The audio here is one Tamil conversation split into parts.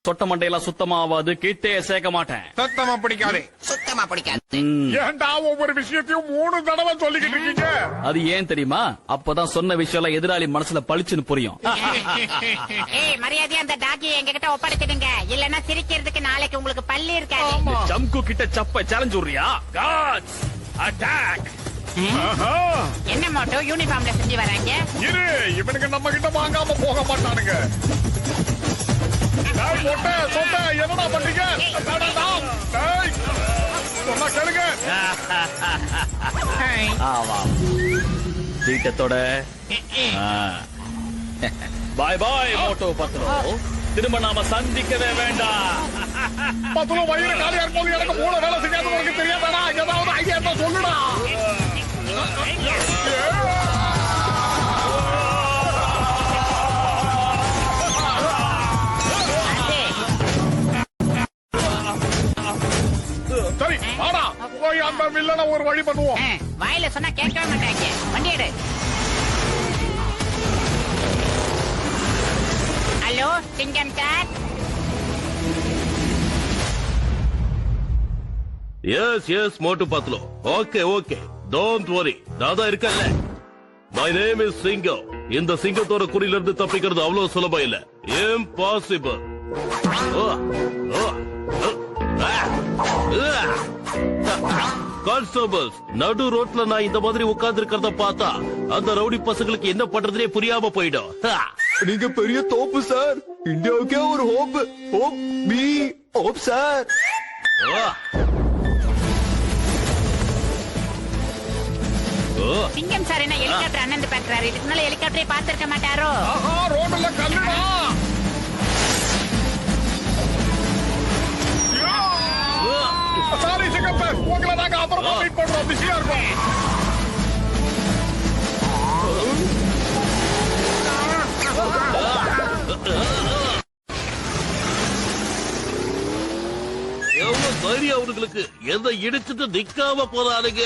சொட்ட மண்டையெல்லாம் சுத்தமா ஆகாது, கிட்டே சேர்க்க மாட்டேன். சத்தமா பிடிக்காது. சுத்தமா பிடிக்காது. ஏன்டா ஒவ்வொரு விஷயத்தையும் 3 தடவை சொல்லிக்கிட்டு இருக்கீங்க? அது ஏன் தெரியுமா? அப்பதான் சொன்ன விஷயம் எல்லாம் எதிராளி மனசுல பளிச்சுன்னு புரியும். ஏய், மரியாதையா அந்த டாக்கி எங்ககிட்ட ஒப்படைச்சிடுங்க, இல்லன்னா சிரிக்கிறதுக்கு நாளைக்கு உங்களுக்கு பல்லு இருக்காது. ஜம்கு கிட்ட சப்ப சேலஞ்ச் விடுறியா? காட்ஸ் அட்டாக். என்ன மோட்டோ யூனிஃபார்ம்ல செஞ்சு வராங்க? இரு, இவனுக்கு நம்ம கிட்ட வாங்காம போக மாட்டானுங்க. டேய் மொட்டை சொட்டை, என்னடா பண்றீங்க? டேய், சொன்னா கேளுங்க. ஆவா தீட்டத்தோட பாய் பாய் மோட்டோ பத்லோ. திரும்ப நாம சந்திக்கவே வேண்டாம். பத்லோ, வயிறு காலியா இருக்கும்போது எனக்கு மூளை வேலை செய்யாத உனக்கு தெரியாதாடா? ஏதாவது ஐடியா இருந்தா சொல்லுடா. சரி வாடா, போய் அந்த வில்லனை ஒரு வழி பண்ணுவோம். வாயில சொன்னா கேட்கவே மாட்டாங்க. வண்டி எடு. ஹலோ சிங்கம் sir. S Motu பத்லோ. Okay don't worry, நான் தான் இருக்கேன்ல. மை நேம் இஸ் சிங்கம். இந்த சிங்கத்தோட குறியில இருந்து தப்பிக்கிறது அவ்வளவு சுலபம் இல்ல, இம்பாசிபிள். கான்ஸ்டபிள்ஸ், நடு ரோட்ல நான் இந்த மாதிரி உட்கார்ந்து இருக்கிறத பார்த்தா அந்த ரவுடி பசங்களுக்கு என்ன பண்றதுனே புரியாம போயிடும். நீங்க பெரிய தோப்பு சார். இந்தியாவுக்கே ஒரு ஹோப் சார். சிங்கம் சார் என்ன ஹெலிகாப்டர் அண்ணன் பாக்குறாரு? இதுக்கு மேல ஹெலிகாப்டரை பார்த்திருக்க மாட்டாரோ? ரோட்ல கல்லுடா. சாரி சிங்கப்பர், உங்களை நாங்க அப்புறமா மீட் பண்றோம். பிஸியா இருக்கும். எவ்வளவு தைரியம் அவங்களுக்கு! எதை இடிச்சுட்டு நிக்காம போறானுங்க.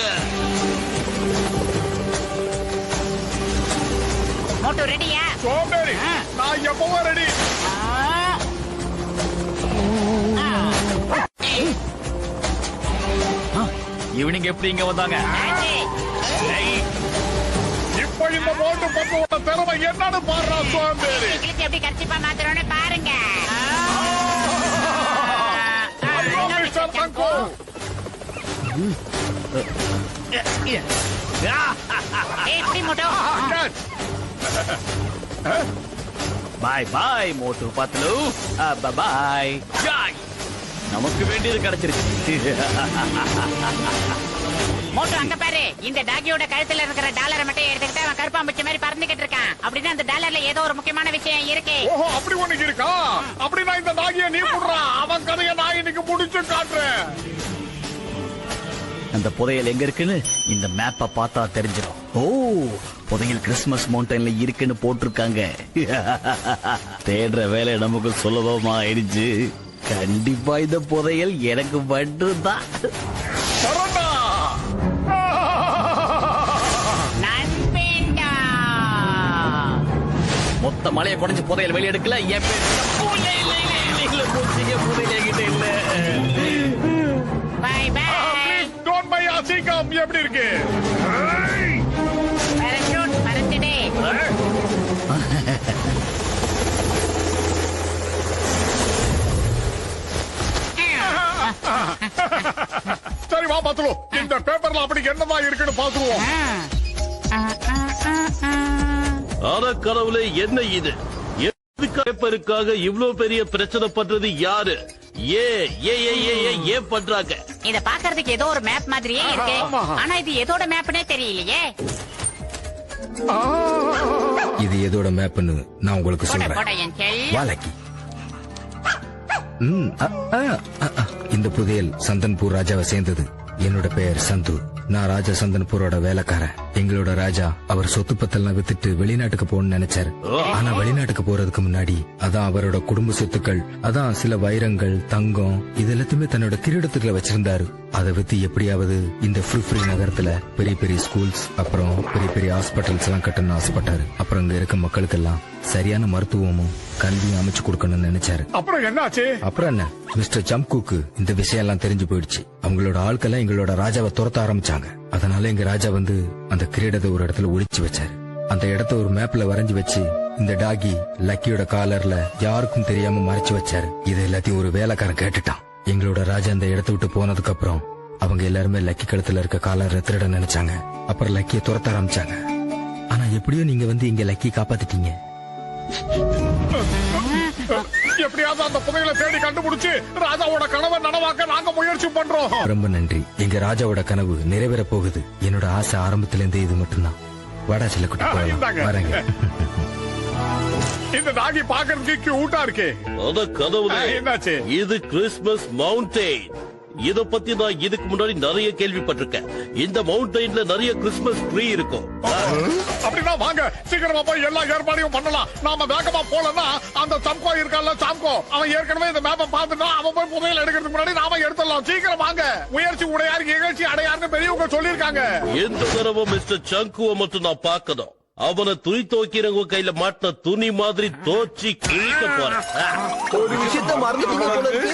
மோட்டோ ரெடியா? சோம்பேறி, நான் எப்பவும் ரெடி. இவனிங்க எப்படி இங்க வந்தாங்க? இப்ப இந்த மோட்டு பக்கோட திறமை என்னன்னு பாடுறா சோம்பேறி. எங்களுக்கு எப்படி கட்சிப்பா மாத்துறோன்னு பாருங்க. மிஸ்டர் சங்கோ, எப்படி மோட்டோ? பாய் பாய் மோட்டு பத்லு. பாய். நமக்கு வேண்டியது கிடைச்சிருச்சு. மோட்டோ அங்க பாரு, இந்த டாகியோட கழுத்துல இருக்கிற டாலரை மட்டும் எடுத்துக்கிட்டு அவன் கருப்பாம்பூச்சி மாதிரி பறந்துகிட்டு இருக்கான். அப்படின்னா அந்த டாலர்ல ஏதோ ஒரு முக்கியமான விஷயம் இருக்கு. ஓஹோ, அப்படி ஒண்ணு இருக்கா? அப்படின்னா இந்த டாகிய நீ புடுறா, அவன் கதையை நான் இன்னைக்கு முடிச்சு காட்டுறேன். அந்த புதையல் எங்க இருக்குன்னு இந்த மேப்ப பார்த்தா தெரிஞ்சிடும். ஓ, புதையல் கிறிஸ்துமஸ் மவுண்டன்ல இருக்குன்னு போட்டிருக்காங்க. தேடுற வேலை நமக்கு சுலபமா ஆயிடுச்சு. கண்டிப்பா இந்த புதையல் எனக்கு மட்டும்தான். மொத்த மலையை குறைஞ்சு புதையல் வெளியே எடுக்கல. என் பேர் புதையல் இல்ல. Bye bye. சீக்கிரம் எப்படி இருக்கு? பறந்துடே. சரி வா பாத்துருவோம். இந்த பேப்பர்ல அப்படி என்னதான் இருக்குன்னு பாத்துருவோம். கடவுளே, என்ன இது? பேப்பருக்காக இவ்வளவு பெரிய பிரச்சனை பண்றது யாரு? ஏன் பண்றாங்க? இத பாக்குறதுக்கு ஏதோ ஒரு மேப் மாதிரியே இருக்கு. ஆனா இது எதோட மேப்னே தெரியலையே. இது எதோட மேப்னு நான் உங்களுக்கு சொல்றேன். இந்த புதையல் சந்தன்பூர் ராஜாவை சேர்ந்தது. என்னோட பெயர் சந்து. நான் ராஜா சந்தன்பூரோட வேலைக்காரன். எங்களோட ராஜா அவர் சொத்து பத்தெல்லாம் வித்துட்டு வெளிநாட்டுக்கு போகணும்னு நினைச்சாரு. ஆனா வெளிநாட்டுக்கு போறதுக்கு முன்னாடி அதான் அவரோட குடும்ப சொத்துக்கள், அதான் சில வைரங்கள், தங்கம், இது எல்லாத்தையுமே தன்னோட கிரீடத்துக்குள்ள வச்சிருந்தாரு. அதை வித்து எப்படியாவது இந்த ஃப்ரீ நகரத்துல பெரிய பெரிய ஸ்கூல்ஸ், அப்புறம் பெரிய பெரிய ஹாஸ்பிட்டல்ஸ் எல்லாம் கட்டணும்னு ஆசைப்பட்டாரு. அப்புறம் இங்க இருக்க மக்களுக்கெல்லாம் சரியான மருத்துவமும் கல்வியும் அமைச்சு கொடுக்கணும்னு நினைச்சாரு. அப்புறம் என்னாச்சு? அப்புறம் என்ன, மிஸ்டர் ஜம்குக்கு இந்த விஷயம் எல்லாம் தெரிஞ்சு போயிடுச்சு. அவங்களோட ஆட்கள்லாம் எங்களோட ராஜாவை துரத்த ஆரம்பிச்சாங்க. அதனால எங்க ராஜா வந்து அந்த கிரீடத்தை ஒரு இடத்துல ஒளிச்சு வச்சாரு. அந்த இடத்த ஒரு மேப்ல வரைஞ்சு வச்சு இந்த டாகி லக்கியோட காலர்ல யாருக்கும் தெரியாம மறைச்சு வச்சாரு. இது எல்லாத்தையும் ஒரு வேலைக்காரன் கேட்டுட்டான். எங்களோட ராஜா அந்த இடத்த விட்டு போனதுக்கு அப்புறம் அவங்க எல்லாருமே லக்கி கழுத்துல இருக்க காலர் திருட நினைச்சாங்க. அப்புறம் லக்கிய துரத்த ஆரம்பிச்சாங்க. ஆனா எப்படியோ நீங்க வந்து இங்க லக்கி காப்பாத்திட்டீங்க. எப்படியாவது அந்த புதையலை தேடி கண்டுபிடிச்சு ராஜாவோட கனவை நனவாக்க நாங்க முயற்சி பண்றோம். ரொம்ப நன்றி. எங்க ராஜாவோட கனவு நிறைவேற போகுது. என்னோட ஆசை ஆரம்பத்துல இருந்தே இது மட்டும்தான். வாடா செல்லக்குட்டி போகலாம். வரேங்க. இந்த டாகி பாக்குறதுக்கு கியூட்டா இருக்கே. அத கதவுல என்னாச்சு? இது கிறிஸ்மஸ் மவுண்டெயின். இத பத்தி நான் இதுக்கு முன்னாடி நிறைய கேள்விப்பட்டிருக்கேன். இந்த மவுண்டெயின்ல நிறைய கிறிஸ்மஸ் ட்ரீ இருக்கும். அப்படின்னா வாங்க சீக்கிரமா போய் எல்லா ஏற்பாடையும் பண்ணலாம். நாம வேகமா போலன்னா அந்த சம்கோ இருக்கான்ல, சாம்கோ, அவன் ஏற்கனவே இந்த மேப்பை பார்த்துட்டா. அவன் போய் புதையல் எடுக்கிறதுக்கு முன்னாடி நாம எடுத்துடலாம். சீக்கிரம் வாங்க. முயற்சி உடையாரு இகழ்ச்சி அடையாருன்னு பெரியவங்க சொல்லிருக்காங்க. எந்த தடவை மிஸ்டர் சங்குவை மட்டும் நான் பார்க்கணும். அவனை துணி துவைக்கிறவங்க கையில மாட்டின துணி மாதிரி தோச்சி கிழிக்க போறேன். ஒரு விஷயத்த மறந்துட்டீங்க போல இருக்கு.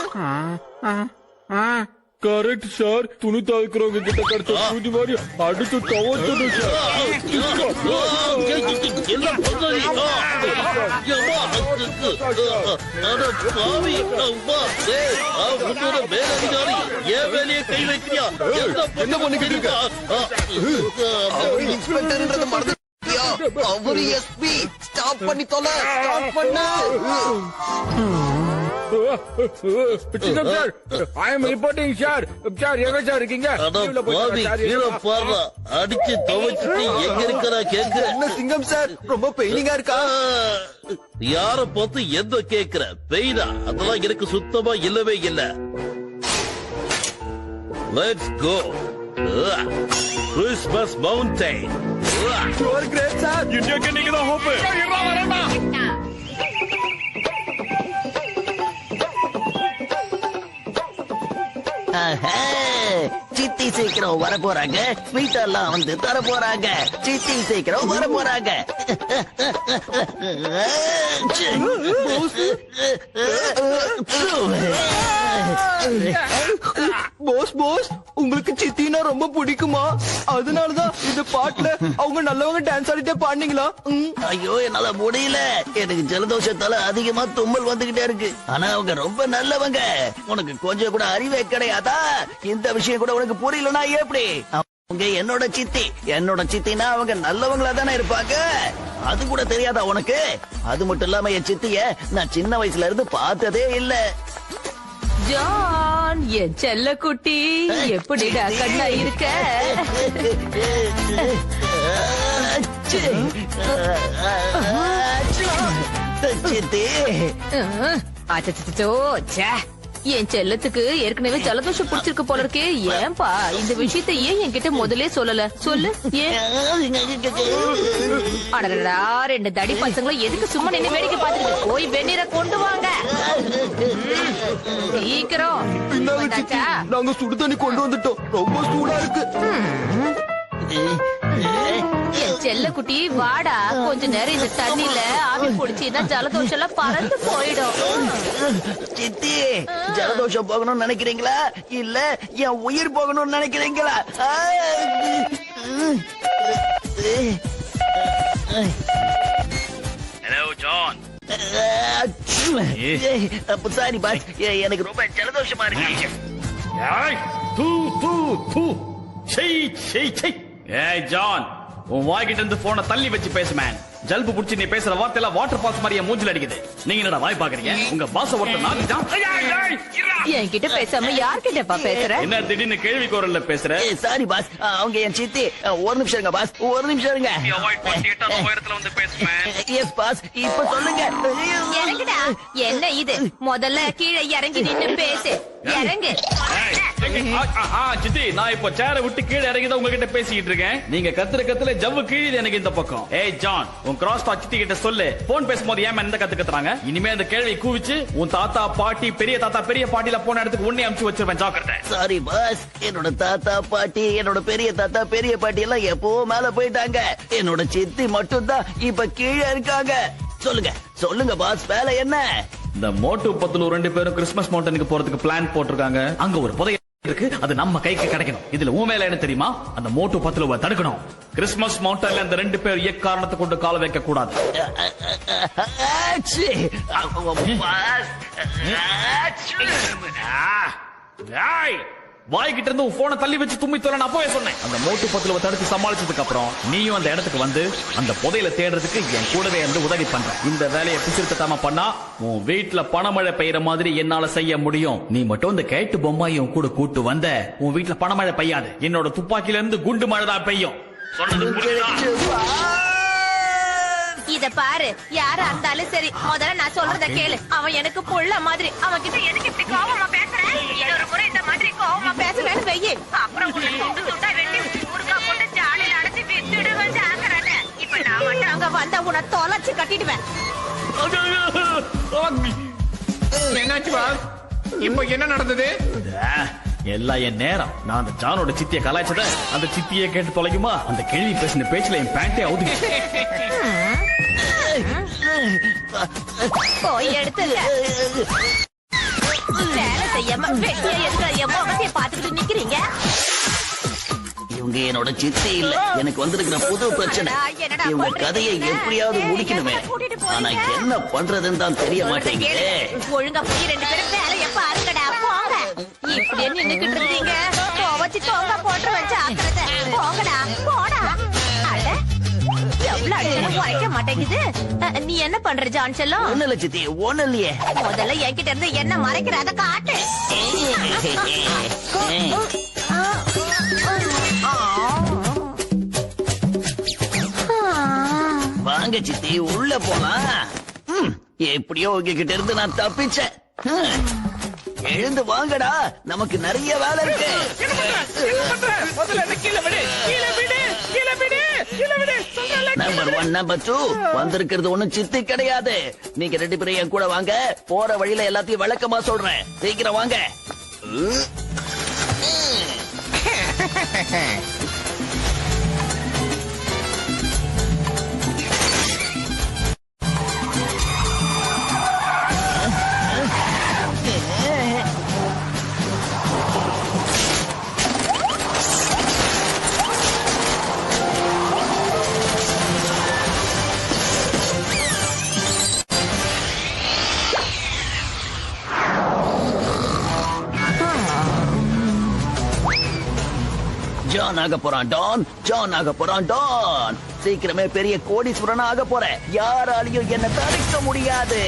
Correct sir. துணி துவைக்கிறவங்க கிட்ட கிடைச்ச துணி மாதிரி அடுத்து துவைச்சது சார். எல்லாம் பண்றது. மேலதிகாரி ஏன் வேலையை கை வைக்கிறியா? என்ன பண்ணிக்கிட்டு இருக்க? அவரு இன்ஸ்பெக்டர்ன்றத மறந்துட்டியா? அவரு எஸ்பி. ஸ்டாப் பண்ணி தொலை. ஸ்டாப் பண்ணு. Sir, I am reporting sir. Sir எங்க சார் இருக்கீங்க? கீழே பாரு. அடிச்சு துவைச்சிட்டு எங்க இருக்கிறா கேக்குற? என்ன சிங்கம் சார், ரொம்ப பெயினிங்கா இருக்கா? யார பார்த்து எந்த கேக்குற? பெயினா? அதெல்லாம் எனக்கு சுத்தமா இல்லவே இல்ல. Let's go. Christmas mountain. You are great sir. இந்தியாக்கு நீங்க தான் ஹோப். சித்தி சீக்கிரம் வர போறாங்க. ஸ்வீட் எல்லாம் வந்து தர போறாங்க. சித்தி சீக்கிரம் வர போறாங்க. போஸ் போஸ், உங்களுக்கு சித்தினா ரொம்ப பிடிக்குமா? அதனாலதான் இந்த பாட்டுல அவங்க நல்லவங்க டான்ஸ் ஆடிட்டே பாடுனீங்களா? ஐயோ என்னால முடியல. எனக்கு ஜலதோஷத்தால அதிகமா தும்மல் வந்துகிட்டே இருக்கு. ஆனா அவங்க ரொம்ப நல்லவங்க. உனக்கு கொஞ்சம் கூட அறிவே கிடையாதா? இந்த விஷயம் கூட உனக்கு புரியலனா எப்படி? அவங்க என்னோட சித்தி. என்னோட சித்தினா அவங்க நல்லவங்களா தானே இருப்பாங்க. அது கூட தெரியாதா உனக்கு? அது மட்டும் இல்லாம என் சித்திய நான் சின்ன வயசுல இருந்து பார்த்ததே இல்ல. ஜான், என் செல்ல குட்டி, எப்படிடா கண்ணா இருக்க? சித்தி அச்சச்சோ, ச்சே. என் செல்லத்துக்கு ஏற்கனவே ஜலதோஷம் பிடிச்சிருக்கு போல இருக்கே. ஏன்பா இந்த விஷயத்த ஏன் என்கிட்ட முதல்ல சொல்லல? சொல்லு ஏன்? அடடா, ரெண்டு தடி பசங்களும் எதுக்கு சும்மா நின்னு வேடிக்கை பார்த்துட்டு? போய் வெந்நீரை கொண்டு வாங்க சீக்கிரம். நாங்க சுடு தண்ணி கொண்டு வந்துட்டோம். ரொம்ப சூடா இருக்கு. என் செல்ல குட்டி வாடா, கொஞ்ச நேரம் இந்த தண்ணில ஆவி பிடிச்சின்னா ஜலதோஷம் எல்லாம் பறந்து போயிடும். சித்தி, ஜலதோஷம் போகணும்னு நினைக்கிறீங்களா இல்ல என் உயிர் போகணும்னு நினைக்கிறீங்களா? Hello John. சாரி பாஸ், எனக்கு ரொம்ப ஜலதோஷமா இருக்கு. ஏய் ஜான், உன் வாய்கிட்ட இருந்து போனை தள்ளி வச்சு பேசு மேன். ஜல்பு புடிச்சு நீ பேசுற வார்த்தை எல்லாம் வாட்டர் பால்ஸ் மாதிரியே மூஞ்சில அடிக்குது. நீங்க என்னடா வாய் பாக்குறீங்க? உங்க பாச ஒருத்தர் நாக்கு என்கிட்ட பேசாம யார்கிட்டப்பா பேசுற? என்ன திடீர்னு கேள்வி குரல்ல பேசுற? சாரி பாஸ், அவங்க என் சித்தி. ஒரு நிமிஷம் இருங்க பாஸ், ஒரு நிமிஷம் இருங்க. எஸ் பாஸ், இப்ப சொல்லுங்க. இறங்குடா. என்ன இது? முதல்ல கீழே இறங்கி நின்னு பேசு. இறங்கு. சித்தி, நான் இப்ப சேரை விட்டு கீழே இறங்கிதான் உங்ககிட்ட பேசிக்கிட்டு இருக்கேன். நீங்க கத்துல ஜவ்வு கீழே எனக்கு இந்த பக்கம். ஏய் ஜான், உன் கிராஸ் டாக் சித்தி கிட்ட சொல்லு. போன் பேசும்போது ஏன் எந்த கத்துக்கறாங்க? இனிமே அந்த கேள்வி கூவிச்சு உன் தாத்தா பாட்டி பெரிய தாத்தா பெரிய பாட்டில போன இடத்துக்கு உன்னை அனுப்பிச்சு வச்சிருவேன். ஜாக்கிரதை. சாரி பாஸ், என்னோட தாத்தா பாட்டி, என்னோட பெரிய தாத்தா பெரிய பாட்டி எல்லாம் எப்போ மேல போயிட்டாங்க. என்னோட சித்தி மட்டும் தான் இப்ப கீழே இருக்காங்க. சொல்லுங்க சொல்லுங்க பாஸ், வேலை என்ன? இந்த மோட்டு பத்துல 2 பேரும் கிறிஸ்மஸ் மவுண்டனுக்கு போறதுக்கு பிளான் போட்டிருக்காங்க. அங்க ஒரு புதையல் இருக்கு, அது நம்ம கைக்கு கிடைக்கணும். இதுல உன் மேல என்ன தெரியுமா? அந்த மோட்டு பத்துல தடுக்கணும். கிறிஸ்மஸ் மவுண்டன்ல அந்த 2 பேர் எக்காரணத்தை கொண்டு கால வைக்க கூடாது. ஆச்சி. வாய்கிட்ட இருந்து உன் போனை தள்ளி வச்சு தும்மி தொலை நான் போய் சொன்னேன். அந்த மோட்டு பத்துல தடுத்து சமாளிச்சதுக்கு அப்புறம் நீயும் அந்த இடத்துக்கு வந்து அந்த புதையல தேடுறதுக்கு என் கூடவே இருந்து உதவி பண்ற. இந்த வேலையை பிசிறுத்தமா பண்ணா உன் வீட்டுல பணமழை பெய்யற மாதிரி என்னால செய்ய முடியும். நீ மட்டும் இந்த கேட்டு பொம்மாயும் கூட கூட்டு வந்த உன் வீட்டுல பணமழை பெய்யாது. என்னோட துப்பாக்கில இருந்து குண்டு மழை தான் பெய்யும். சொன்னது புரியுதா? இத பாரு, யாரா இருந்தாலும் சரி, முதல்ல நான் சொல்றத கேளு. அவன் எனக்கு புள்ள மாதிரி. அவன் கிட்ட எனக்கு இப்படி கோவமா பேசுறேன். இன்னொரு முறை இந்த மாதிரி கோவமா பேசுறேன்னு வெய்யி, அப்புறம் உன்னை துண்டு துண்டா வெட்டி ஊருக்கா போட்டு ஜாலியில அடைச்சு வித்துடுவேன். ஜாக்கிரதை. இப்ப நான் மட்டும் அங்க வந்த உன்னை தொலைச்சு கட்டிடுவேன். என்னாச்சு பாஸ்? இப்போ என்ன நடந்தது? எல்லாம் என் நேரம். நான் அந்த ஜானோட சித்திய கலாய்ச்சத அந்த சித்தியை கேட்டு தொலைக்குமா? அந்த கேள்வி பேசின பேச்சுல என் பேண்டே அவுது. போய் எடுத்துங்க. வேலை செய்யாம வெட்டியா இருக்கிற என் முகத்தைய பாத்துக்கிட்டு நிக்கிறீங்க. இவங்க என்னோட சித்தி இல்ல, எனக்கு வந்திருக்கிற புது பிரச்சனை. இவங்க கதையை எப்படியாவது முடிக்கணுமே, ஆனா என்ன பண்றதுன்னு தான் தெரிய மாட்டேங்குது. ஒழுங்கா போய் 2 பேரும் வேலைய பாருங்கடா. போங்க. இப்படியே நின்னுக்கிட்டு இருக்கீங்க. துவச்சு தொங்க போட்டு வச்சு ஆக்குறத. போங்கடா, போடா. அட, எவ்வளவு அடிச்சாலும் குறைக்க மாட்டேங்குது. நீ என்ன பண்ற ஜான்செல்லம்? ஒண்ணு இல்ல சித்தி, ஒண்ணு இல்லையே. முதல்ல என்கிட்ட இருந்து என்ன மறைக்கிற அதை காட்டு. வாங்க சித்தி, உள்ள போலாம். எப்படியோ உங்ககிட்ட இருந்து நான் தப்பிச்சேன். எழுந்து வாங்கடா, நமக்கு நிறைய வேலை இருக்கு. நம்பர் 1 நம்பர் 2 வந்திருக்கிறது ஒண்ணும் சித்தி கிடையாது. நீங்க 2 பேரும் என் கூட வாங்க. போற வழியில எல்லாத்தையும் விளக்கமா சொல்றேன். சீக்கிரம் வாங்க. ஜான் ஆக போறான் டான், ஜான் ஆக போறான் டான். சீக்கிரமே பெரிய கோடீஸ்வரன் ஆக போறேன். யாராலையும் என்ன தடுக்க முடியாது.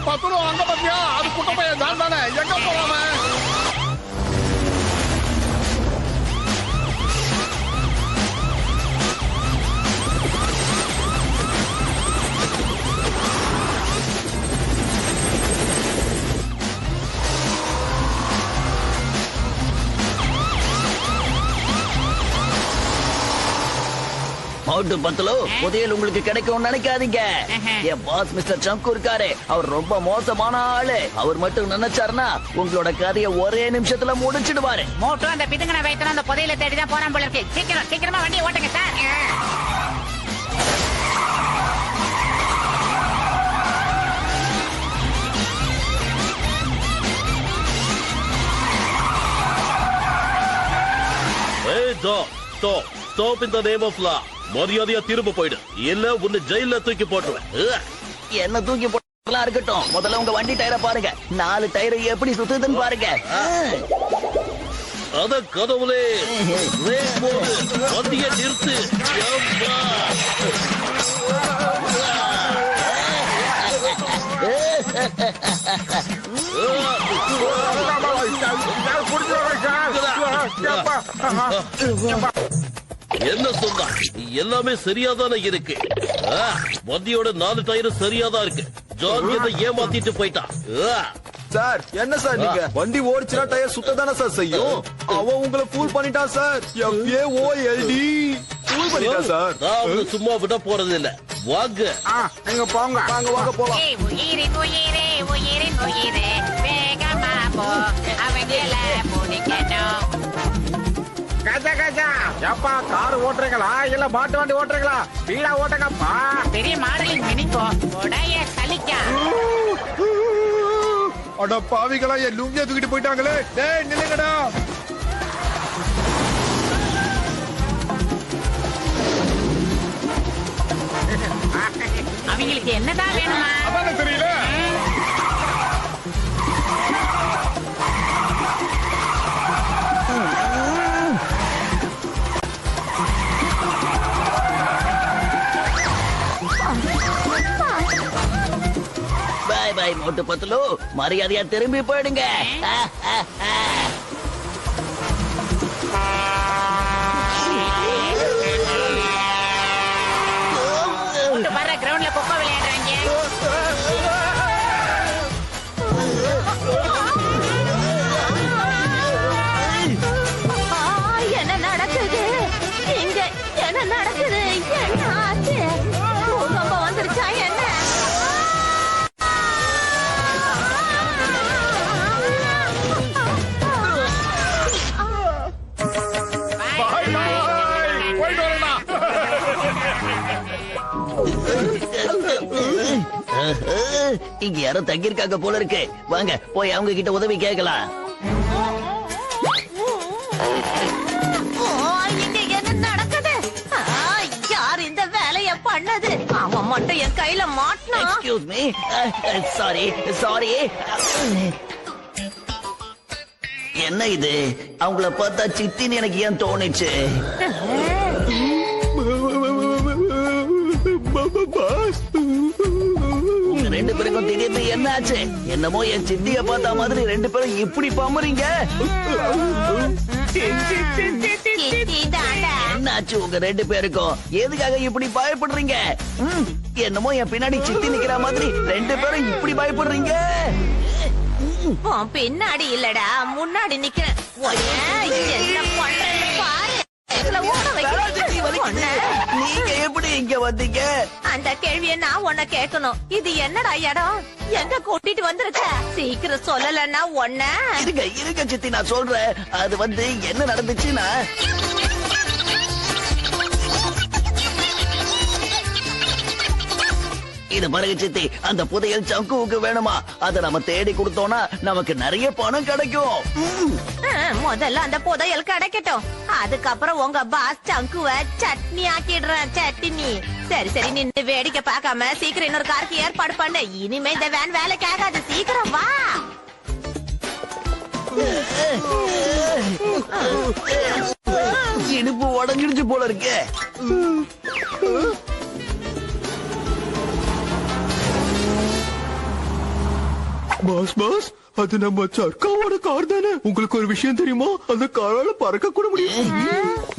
பத்துரு அங்க பாத்தியா? அது குட்டப்பைய ஜான் தானே. எங்க போறாம? மவுட்டு பத்துலோ புதையல் உங்களுக்கு கிடைக்கும் நினைக்காதீங்க. என் பாஸ் மிஸ்டர் சம்கு இருக்காரு, அவர் ரொம்ப மோசமான ஆளு. அவர் மட்டும் நினைச்சாருன்னா உங்களோட கதையை ஒரே நிமிஷத்துல முடிச்சிடுவாரு. மோட்டோ அந்த பிதுங்கன வைத்தன அந்த புதையில தேடிதான் போறான் போல இருக்கு. சீக்கிரம் சீக்கிரமா வண்டியை ஓட்டுங்க sir. Stop in the name of law. மரியாதையா திரும்ப போயிடு, இல்ல உன்னை ஜெயில தூக்கி போட்டுருவேன். என்ன தூக்கி போட்டலாம் இருக்கட்டும், முதல்ல உங்க வண்டி டயரை பாருங்க. 4 டயரை எப்படி சுத்துதுன்னு பாருங்க. அத கதவுலே வண்டியை நிறுத்து. என்ன சொன்னா? எல்லாமே சரியாதானே இருக்கு. வண்டியோட 4 டயரும் சரியாதான் இருக்கு. ஜான் இதை ஏமாத்திட்டு போயிட்டான். சார் என்ன சார் நீங்க? வண்டி ஓடிச்சுனா டயர் சுத்ததானே சார் செய்யும். அவன் உங்களை ஃபூல் பண்ணிட்டான் சார். FAOLD ஃபூல் பண்ணிட்டான் சார். நான் சும்மா விட போறது இல்ல. வாங்க நீங்க போங்க. வாங்க வாங்க போலாம். உயிரின் உயிரே உயிரின் உயிரே வேகமா போ, அவங்கள முடிக்கணும். கஜா கஜா எப்பா கார் ஓட்டுறீங்களா இல்ல மாட்டு வண்டி ஓட்டுறீங்களா ஸ்பீடா ஓட்டுங்கப்பா பெரிய மாடலிங் மினிக்கோ உடைய சலிக்கா அட பாவிகளா என் லுங்கிய தூக்கிட்டு போயிட்டாங்களே. டேய் நில்லுங்கடா. அவங்களுக்கு என்னதான் வேணுமா? அதானே தெரியல. பாய் பாய் மோட்டு பத்துலு, மரியாதையா திரும்பி போயிடுங்க. வர கிரவுண்ட்ல கொக்கோ விளையாடுறாங்க. என்ன நடக்குது இங்க? என்ன நடக்குது? என்ன ஆச்சு? பூகம்பம் வந்துருச்சா என்ன? பாய் பாய். போயிட்டு வரேன்டா. இங்க யாரும் தங்கியிருக்காங்க போல இருக்கு. வாங்க போய் அவங்க கிட்ட உதவி கேட்கலாம். இங்க என்ன நடக்குது? யார் இந்த வேலைய பண்ணது? அவன் மட்டும் என் கையில மாட்டினா. Excuse me, sorry sorry. என்ன இது? அவங்கள பார்த்தா சித்தின்னு எனக்கு ஏன் தோணுச்சு? உங்க ரெண்டு பேருக்கும் திடீர்னு என்ன ஆச்சு? என்னமோ என் சித்திய பார்த்த மாதிரி ரெண்டு பேரும் இப்படி பம்புறீங்க. என்னாச்சு உங்க ரெண்டு பேருக்கும்? எதுக்காக இப்படி பயப்படுறீங்க? என்னமோ என் பின்னாடி சித்தி நிக்கிற மாதிரி ரெண்டு பேரும் இப்படி பயப்படுறீங்க. பின்னாடி இல்லடா, முன்னாடி நிக்கிறேன். என்ன பண்றேன்னு பாரு. ஓட வைக்கிறேன். நீங்க எப்படி இங்க வந்தீங்க? அந்த கேள்விய நான் உன்னை கேட்கணும். இது என்னடா இடம்? எங்க கூட்டிட்டு வந்திருக்க? சீக்கிரம் சொல்லலன்னா ஒன்ன. இருங்க இருங்க சித்தி, நான் சொல்றேன். அது வந்து என்ன நடந்துச்சுன்னா, இது பாருங்க சித்தி, அந்த புதையல் சங்குவுக்கு வேணுமா? அதை நம்ம தேடி கொடுத்தோம்னா நமக்கு நிறைய பணம் கிடைக்கும். முதல்ல அந்த புதையல் கிடைக்கட்டும். அதுக்கப்புறம் உங்க பாஸ் சங்குவ சட்னி ஆக்கிடுறேன். சட்னி. சரி சரி, நின்னு வேடிக்கை பார்க்காம சீக்கிரம் இன்னொரு காருக்கு ஏற்பாடு பண்ணு. இனிமே இந்த வேன் வேலைக்கு ஆகாது. சீக்கிரம் வா. இடுப்பு உடஞ்சிடுச்சு போல இருக்கு. பாஸ் பாஸ், அது நம்ம சர்க்காவோட கார் தானே? உங்களுக்கு ஒரு விஷயம் தெரியுமா? அந்த காரால பறக்க கூட முடியும்.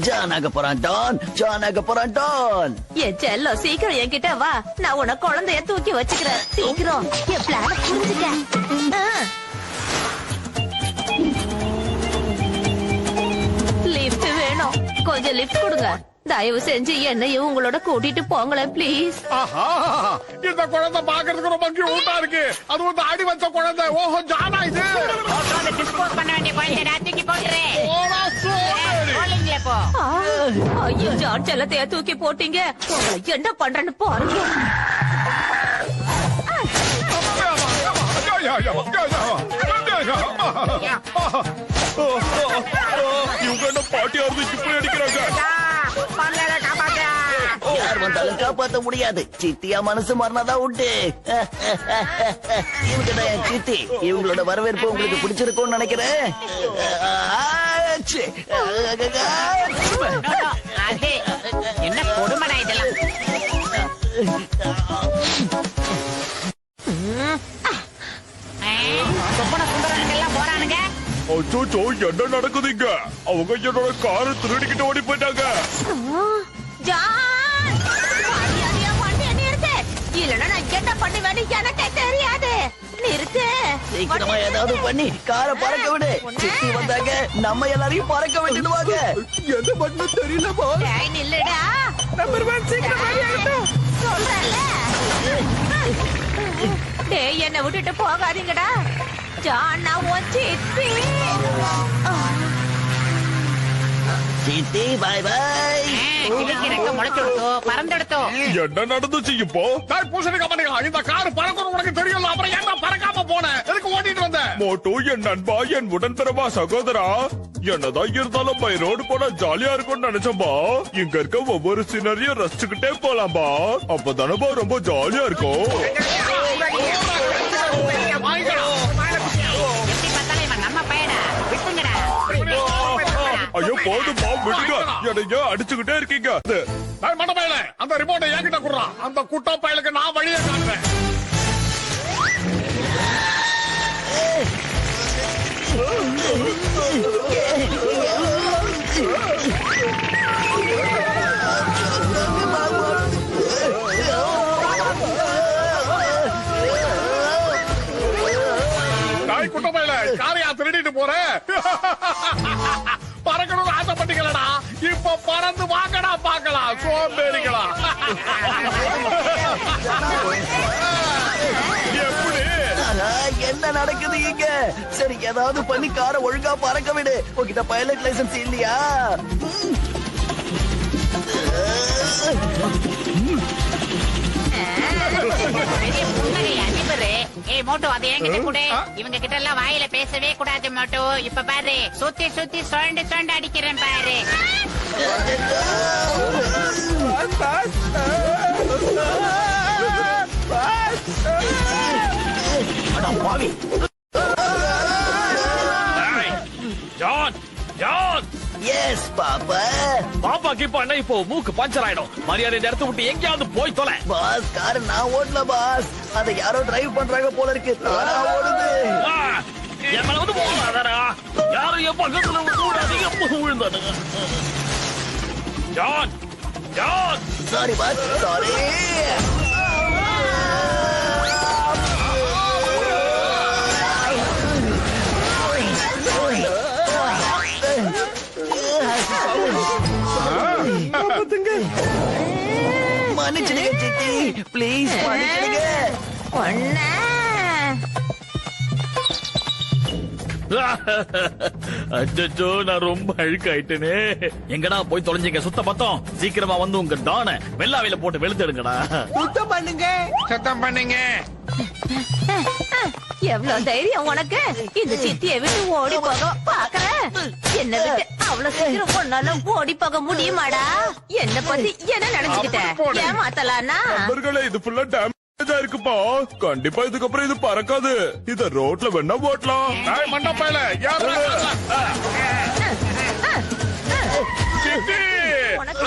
ஜானாக போறான் டான், ஜானாக போறான் டான். என் செல்லம், சீக்கிரம் என்கிட்ட வா. நான் உன குழந்தைய தூக்கி வச்சுக்கிறேன். சீக்கிரம் என் பிளான புரிஞ்சுக்க. லிஃப்ட் வேணும். கொஞ்சம் லிஃப்ட் கொடுங்க. தயவு செஞ்சு என்னையும் உங்களோட கூட்டிட்டு போங்களேன் ப்ளீஸ். இந்த குழந்தை பாக்குறதுக்கு ரொம்ப கியூட்டா இருக்கு. அது வந்து அடி வச்ச குழந்தை. ஓஹோ, ஜானா இது. டிஸ்போஸ் பண்ண வேண்டிய குழந்தை தூக்கி போட்டுரு. போடா, சோம்பேறி. போலிங்ல போ. ஐயோ, ஜான் செல்லத்தைய தூக்கி போட்டீங்க. உங்களை என்ன பண்றேன்னு பாருங்க. இவங்க என்ன பாட்டியா இருந்து இப்படி அடிக்கிறாங்க? யார் வந்தாலும் காப்பாத்த முடியாது. சித்தியா மனசு மாறினாதான் உண்டு. இவங்க என் சித்தி. இவங்களோட வரவேற்பு உங்களுக்கு பிடிச்சிருக்கும்னு நினைக்கிறேன். அது என்ன கொடுமடா இதெல்லாம். போறானுங்க. அச்சோ, என்ன நடக்குது இங்க? அவங்க என்னோட காரை திருடிக்கிட்டு ஓடி போயிட்டாங்க. ஜான், மரியாதையா வண்டியை நிறுத்து. இல்லைன்னா நான் என்ன பண்ணுவேன்னு எனக்கே தெரியாது. நிறுத்து. சீக்கிரமா ஏதாவது பண்ணி காரை பறக்க விடு. சித்தி வந்தாங்க, நம்ம எல்லாரையும் பறக்க விட்டுடுவாங்க. எந்த பட்டனும் தெரியல பாஸ். டேய், நில்லுடா. சொல்றேன்ல. டேய், என்னை விட்டுட்டு போகாதீங்கடா. ஜான், நான் உன் சித்தி. சித்தி பாய் பாய். கிளிக்கு ரெக்க முளைச்சுடுத்தோ பறந்தெடுத்தோ. என்ன நடந்துச்சு இப்போ? பூசணிக்கா பண்ணிக்கலாம். இந்த கார் பறக்கணும் உனக்கு தெரியல. அப்புறம் என்ன பறக்காம போன? எதுக்கு ஓட்டிட்டு வந்த? மோட்டு என் நண்பா, என் உடன்பிறவா சகோதரா, என்னதான் இருந்தாலும் பை ரோடு போனா ஜாலியா இருக்கும்னு நினைச்சோம்பா. இங்க இருக்க ஒவ்வொரு சீனரியும் ரசிச்சுக்கிட்டே போலாம்பா. அப்பதானப்பா ரொம்ப ஜாலியா இருக்கும். எப்படி பார்த்தாலும் இவன் நம்ம பையனா. விட்டுங்கடா. ஐயோ போதும்பா, விடுங்க. என்னைய அடிச்சுக்கிட்டே இருக்கீங்க. மண்ட பயல, அந்த ரிமோட்டை என்கிட்ட குடுறான். அந்த குட்டா பயலுக்கு நான் வழியே காட்டுறேன். குட்ட பயல, காரையா திருடிட்டு போற? பறக்கணும்னு ஆசைப்பட்டீங்களா? இப்ப பறந்து வாங்கடா பாக்கலாம். சோம்பேறிகளா? எப்படி? என்ன நடக்குது இங்க? சரி, ஏதாவது பண்ணி காரை ஒழுங்கா பறக்க விடு. உங்ககிட்ட பைலட் லைசன்ஸ் இல்லையா? பெரிய புன்னகை அதிபரு. ஏய் மோட்டோ, அதை என்கிட்ட கொடு. இவங்க கிட்ட எல்லாம் வாயில பேசவே கூடாது மோட்டோ. இப்ப பாரு, சுத்தி சுத்தி சுரண்டு சுரண்டு அடிக்கிறேன் பாரு. John, John. Yes papa. பாப்பா கிப்பா என்ன இப்போ மூக்கு பஞ்சர் ஆயிடும். மரியாதை இந்த இடத்த விட்டு எங்கேயாவது போய் தொலை. பாஸ், கார் நான் ஓட்டல பாஸ். அதை யாரோ டிரைவ் பண்றாங்க போல இருக்கு. தானா ஓடுது. என் மேல வந்து போகாதடா. யாரும் என் பக்கத்துல கூடாதீங்க. விழுந்தானுங்க. John, John. Sorry boss, sorry. மன்னிச்சிடுங்க சித்தி, ப்ளீஸ் மன்னிச்சிடுங்க. அச்சோ, நான் ரொம்ப அழுக்காயிட்டேனே. எங்கடா போய் தொலைஞ்சீங்க? சுத்த பத்தம். சீக்கிரமா வந்து உங்க டான வெள்ளாவையில போட்டு வெளுத்துடுங்கடா. சுத்தம் பண்ணுங்க. சத்தம் பண்ணுங்க. எவ்வளவு தைரியம் உனக்கு? இந்த சித்தியை விட்டு ஓடி போக பாக்குற? என்ன விட்டு அவ்வளவு சீக்கிரம் ஒன்னால ஓடி போக முடியுமாடா? என்ன பத்தி என்ன நினைச்சுக்கிட்ட? ஏமாத்தலானா? நண்பர்களே, இது ஃபுல்லா டேமேஜா இருக்குப்பா. கண்டிப்பா இதுக்கப்புறம் இது பறக்காது. இத ரோட்ல வேணா ஓட்டலாம். மண்ட பயல, யாரு?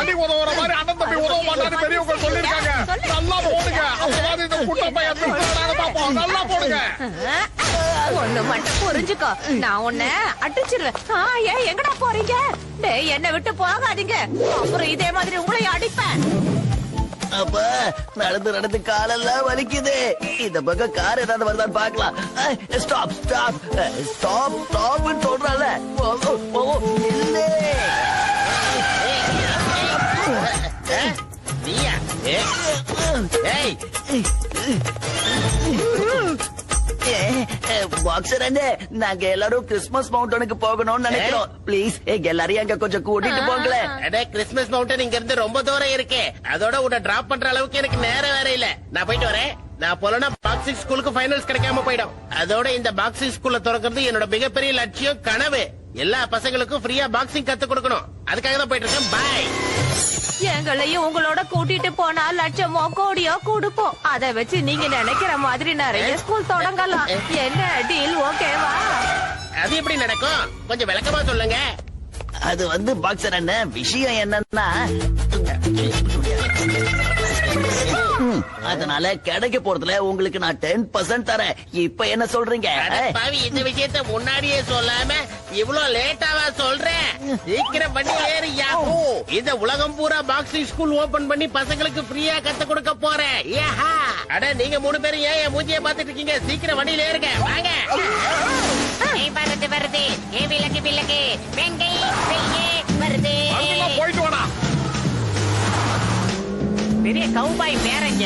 அடி உதவுற மாதிரி அண்ணன் தம்பி உதவ மாட்டாரு பெரியவங்க சொல்லிருக்காங்க. நல்லா போடுங்க. அப்பதான் இந்த குட்ட பையன் பாப்போம். நல்லா போடுங்க. ஒண்ணு மட்டும் புரிஞ்சுக்கோ, நான் உன்னை அடிச்சிருவேன். ஏன் எங்கடா போறீங்க? டேய், என்ன விட்டு போகாதீங்க. அப்புறம் இதே மாதிரி உங்களையும் அடிப்பேன். அப்ப நடந்து நடந்து காலெல்லாம் வலிக்குது. இந்த பக்கம் கார் ஏதாவது வருதான்னு பாக்கலாம். ஸ்டாப் ஸ்டாப் ஸ்டாப் ஸ்டாப் சொல்றால. பாக்ஸர் அண்ணே, நாங்க எல்லாரும் கிறிஸ்துமஸ் மவுண்டனுக்கு போகணும்னு நினைக்கிறோம். பிளீஸ் எல்லாரையும் அங்க கொஞ்சம் கூட்டிட்டு போங்களேன். கிறிஸ்துமஸ் மவுண்டன் இங்க இருந்து ரொம்ப தூரம் இருக்கு. அதோட உன்னை டிராப் பண்ற அளவுக்கு எனக்கு நேரம் வேற இல்ல. நான் போயிட்டு வரேன். நான் போலனா பாக்ஸிங் ஸ்கூலுக்கு ஃபைனல்ஸ் கிடைக்காம போயிடும். அதோட இந்த பாக்ஸிங் ஸ்கூல்ல திறக்கிறது என்னோட மிகப்பெரிய லட்சியம், கனவு. எல்லா பசங்களுக்கும் ஃப்ரீயா பாக்ஸிங் கத்து கொடுக்கணும். அதுக்காக தான் போயிட்டு இருக்கேன். பாய். எங்களையும் உங்களோட கூட்டிட்டு போனா லட்சமோ கோடியோ கொடுப்போம். அதை வச்சு நீங்க நினைக்கிற மாதிரி நிறைய ஸ்கூல் தொடங்கலாம். என்ன டீல்? ஓகேவா? அது எப்படி நடக்கும்? கொஞ்சம் விளக்கமா சொல்லுங்க. அது வந்து பாக்ஸர் அண்ணன், விஷயம் என்னன்னா, அதனால கிடைக்க போறதுல உங்களுக்கு நான் 10% தரேன். இப்ப என்ன சொல்றீங்க? பாவி, இந்த விஷயத்த முன்னாடியே சொல்லாம இவ்வளவு லேட்டாவா சொல்றேன்? சீக்கிரம் பண்ணி ஏறு யாஹூ. இந்த உலகம் பூரா பாக்ஸிங் ஸ்கூல் ஓபன் பண்ணி பசங்களுக்கு ஃப்ரீயா கத்து கொடுக்க போறேன். ஏஹா. அட, நீங்க 3 பேரும் ஏன் என் மூஞ்சியை பாத்துட்டு இருக்கீங்க? சீக்கிரம் வண்டியில ஏறுங்க, வாங்க. வருது வருது. ஏ விலகு விலகு. வெங்கை வெய்யே வருது. போயிட்டு வாடா. பெரிய கவுபாய் பேரங்க.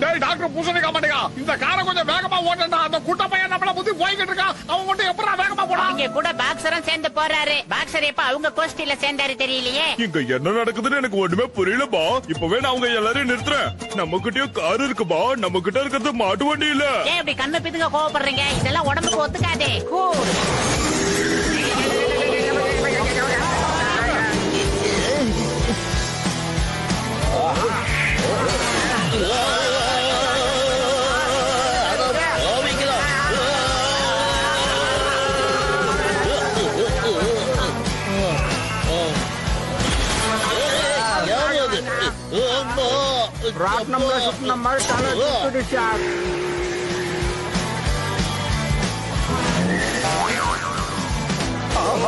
டேய் டாக்டர் பூசணிக்கா மாட்டேங்க. இந்த காரை கொஞ்சம் வேகமா ஓட்டண்டா. அந்த குட்ட பையன் நம்மள புத்தி போய்கிட்டு இருக்கான். அவன் மட்டும் எப்படா வேகமா போறான்? அவங்க கூட பாக்ஸரும் சேர்ந்து போறாரு. பாக்ஸர் எப்ப அவங்க கோஷ்டில சேர்ந்தாரு தெரியலையே. இங்க என்ன நடக்குதுன்னு எனக்கு ஒண்ணுமே புரியலப்பா. இப்பவே நான் அவங்க எல்லாரையும் நிறுத்துறேன். நம்ம கிட்டயும் கார் இருக்குப்பா. நம்ம கிட்ட இருக்கிறது மாட்டு வண்டி இல்ல. ஏன் இப்படி கண்ணு பிதுங்க கோவப்படுறீங்க? இதெல்லாம் உடம்புக்கு ஒத்துக்காதே. கூல். ராட்னம்ல சுத்தின மாதிரி தலை சுத்துது சார்.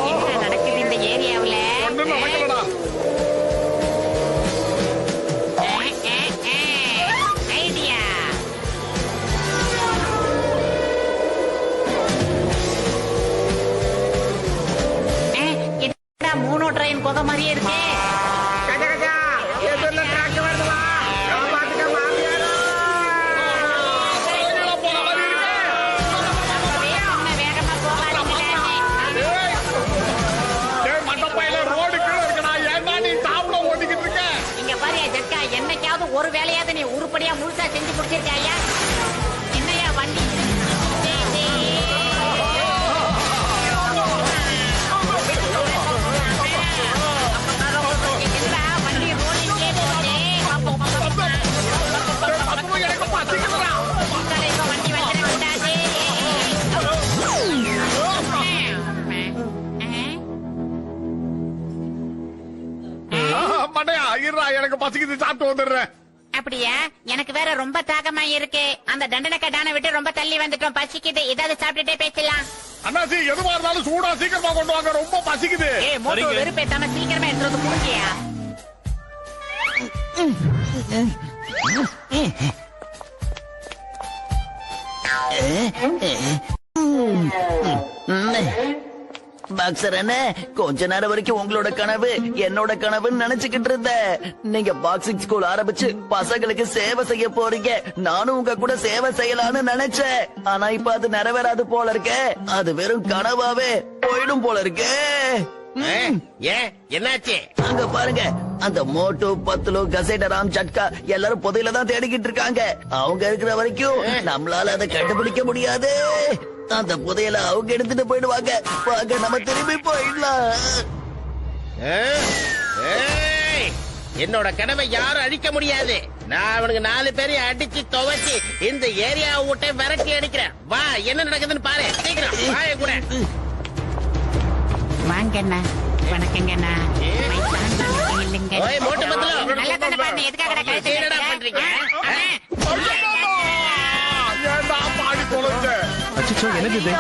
என்ன நடக்குது இந்த ஏரியாவுல? ஒண்ணும் நடக்கலடா. ஐடியா. என்னடா மூணோ ட்ரெயின் புகை மாதிரியே இருக்கே. எதிரில டிராக்டர் வருதுவா. காப்பாத்துக்க மாமியாரா. வேகமா போகாதீங்களே. டேய் மண்டப்பையில ரோடு கீழ இருக்குடா. ஏன்டா நீ டாப்ல ஓட்டிக்கிட்டு இருக்க? இங்க பாரு ஜட்கா, என்னைக்காவது ஒரு வேலையாவது நீ உருப்படியா முழுசா செஞ்சு முடிச்சிருக்காயா? என்னையா வண்டி? என்னடா வண்டி ரோடிலே போகுது. அதுவும் எனக்கு பசிக்குதுடா. உங்களை இப்ப வண்டி வந்துடக்கூடாது. மண்டையா இருடா, எனக்கு பசிக்குது, சாப்பிட்டு வந்துடுறேன். அப்படியா? எனக்கு வேற ரொம்ப தாகமா இருக்கு. அந்த தண்டனக்க டான விட்டு ரொம்ப தள்ளி வந்துட்டோம். பசிக்குது. ஏதாவது சாப்பிட்டுட்டே பேசலாம். அண்ணாச்சி எதுவா இருந்தாலும் சூடா சீக்கிரமா கொண்டு வாங்க, ரொம்ப பசிக்குது. ஏய் மோட்டோ வெறுப்பேத்தாம சீக்கிரமா எடுத்து வந்து முடிஞ்சியா? பாக்ஸர் என்ன கொஞ்ச நேரம் வரைக்கும் உங்களோட கனவு என்னோட கனவுன்னு நினைச்சுக்கிட்டு இருந்தேன். நீங்க பாக்ஸிங் ஸ்கூல் ஆரம்பிச்சு பசங்களுக்கு சேவை செய்ய போறீங்க. நானும் உங்க கூட சேவை செய்யலாம்னு நினைச்சேன். ஆனா இப்ப அது நிறைவேறாது போல இருக்கே. அது வெறும் கனவாவே போயிடும் போல இருக்கே. ஏன் என்னாச்சு? அங்க பாருங்க, அந்த மோட்டு பத்துலு கசேடராம் சட்கா எல்லாரும் புதையில தான் தேடிக்கிட்டு இருக்காங்க. அவங்க இருக்கிற வரைக்கும் நம்மளால அதை கண்டுபிடிக்க முடியாது. அந்த புதையல அவங்க எடுத்துட்டு போயிடுவாங்க. வாங்க நம்ம திரும்பி போயிடலாம். ஏய், என்னோட கனவை யாரும் அழிக்க முடியாது. நான் அவனுக்கு 4 பேரையும் அடிச்சு துவைச்சு இந்த ஏரியாவை விட்டு விரட்டி அடிக்கிறேன். வா, என்ன நடக்குதுன்னு பாரு. சீக்கிரம் வாய கூட. வாங்கண்ணா. வணக்கங்கண்ணா. இல்லைங்க. ஓய் மோட்டு பத்தலு. நல்லா தானே பாருங்க. எதுக்காக கழிச்சு என்னடா பண்றீங்க? ஏன்டா பாடி தொலைஞ்ச? அச்சோ எனக்கு இது.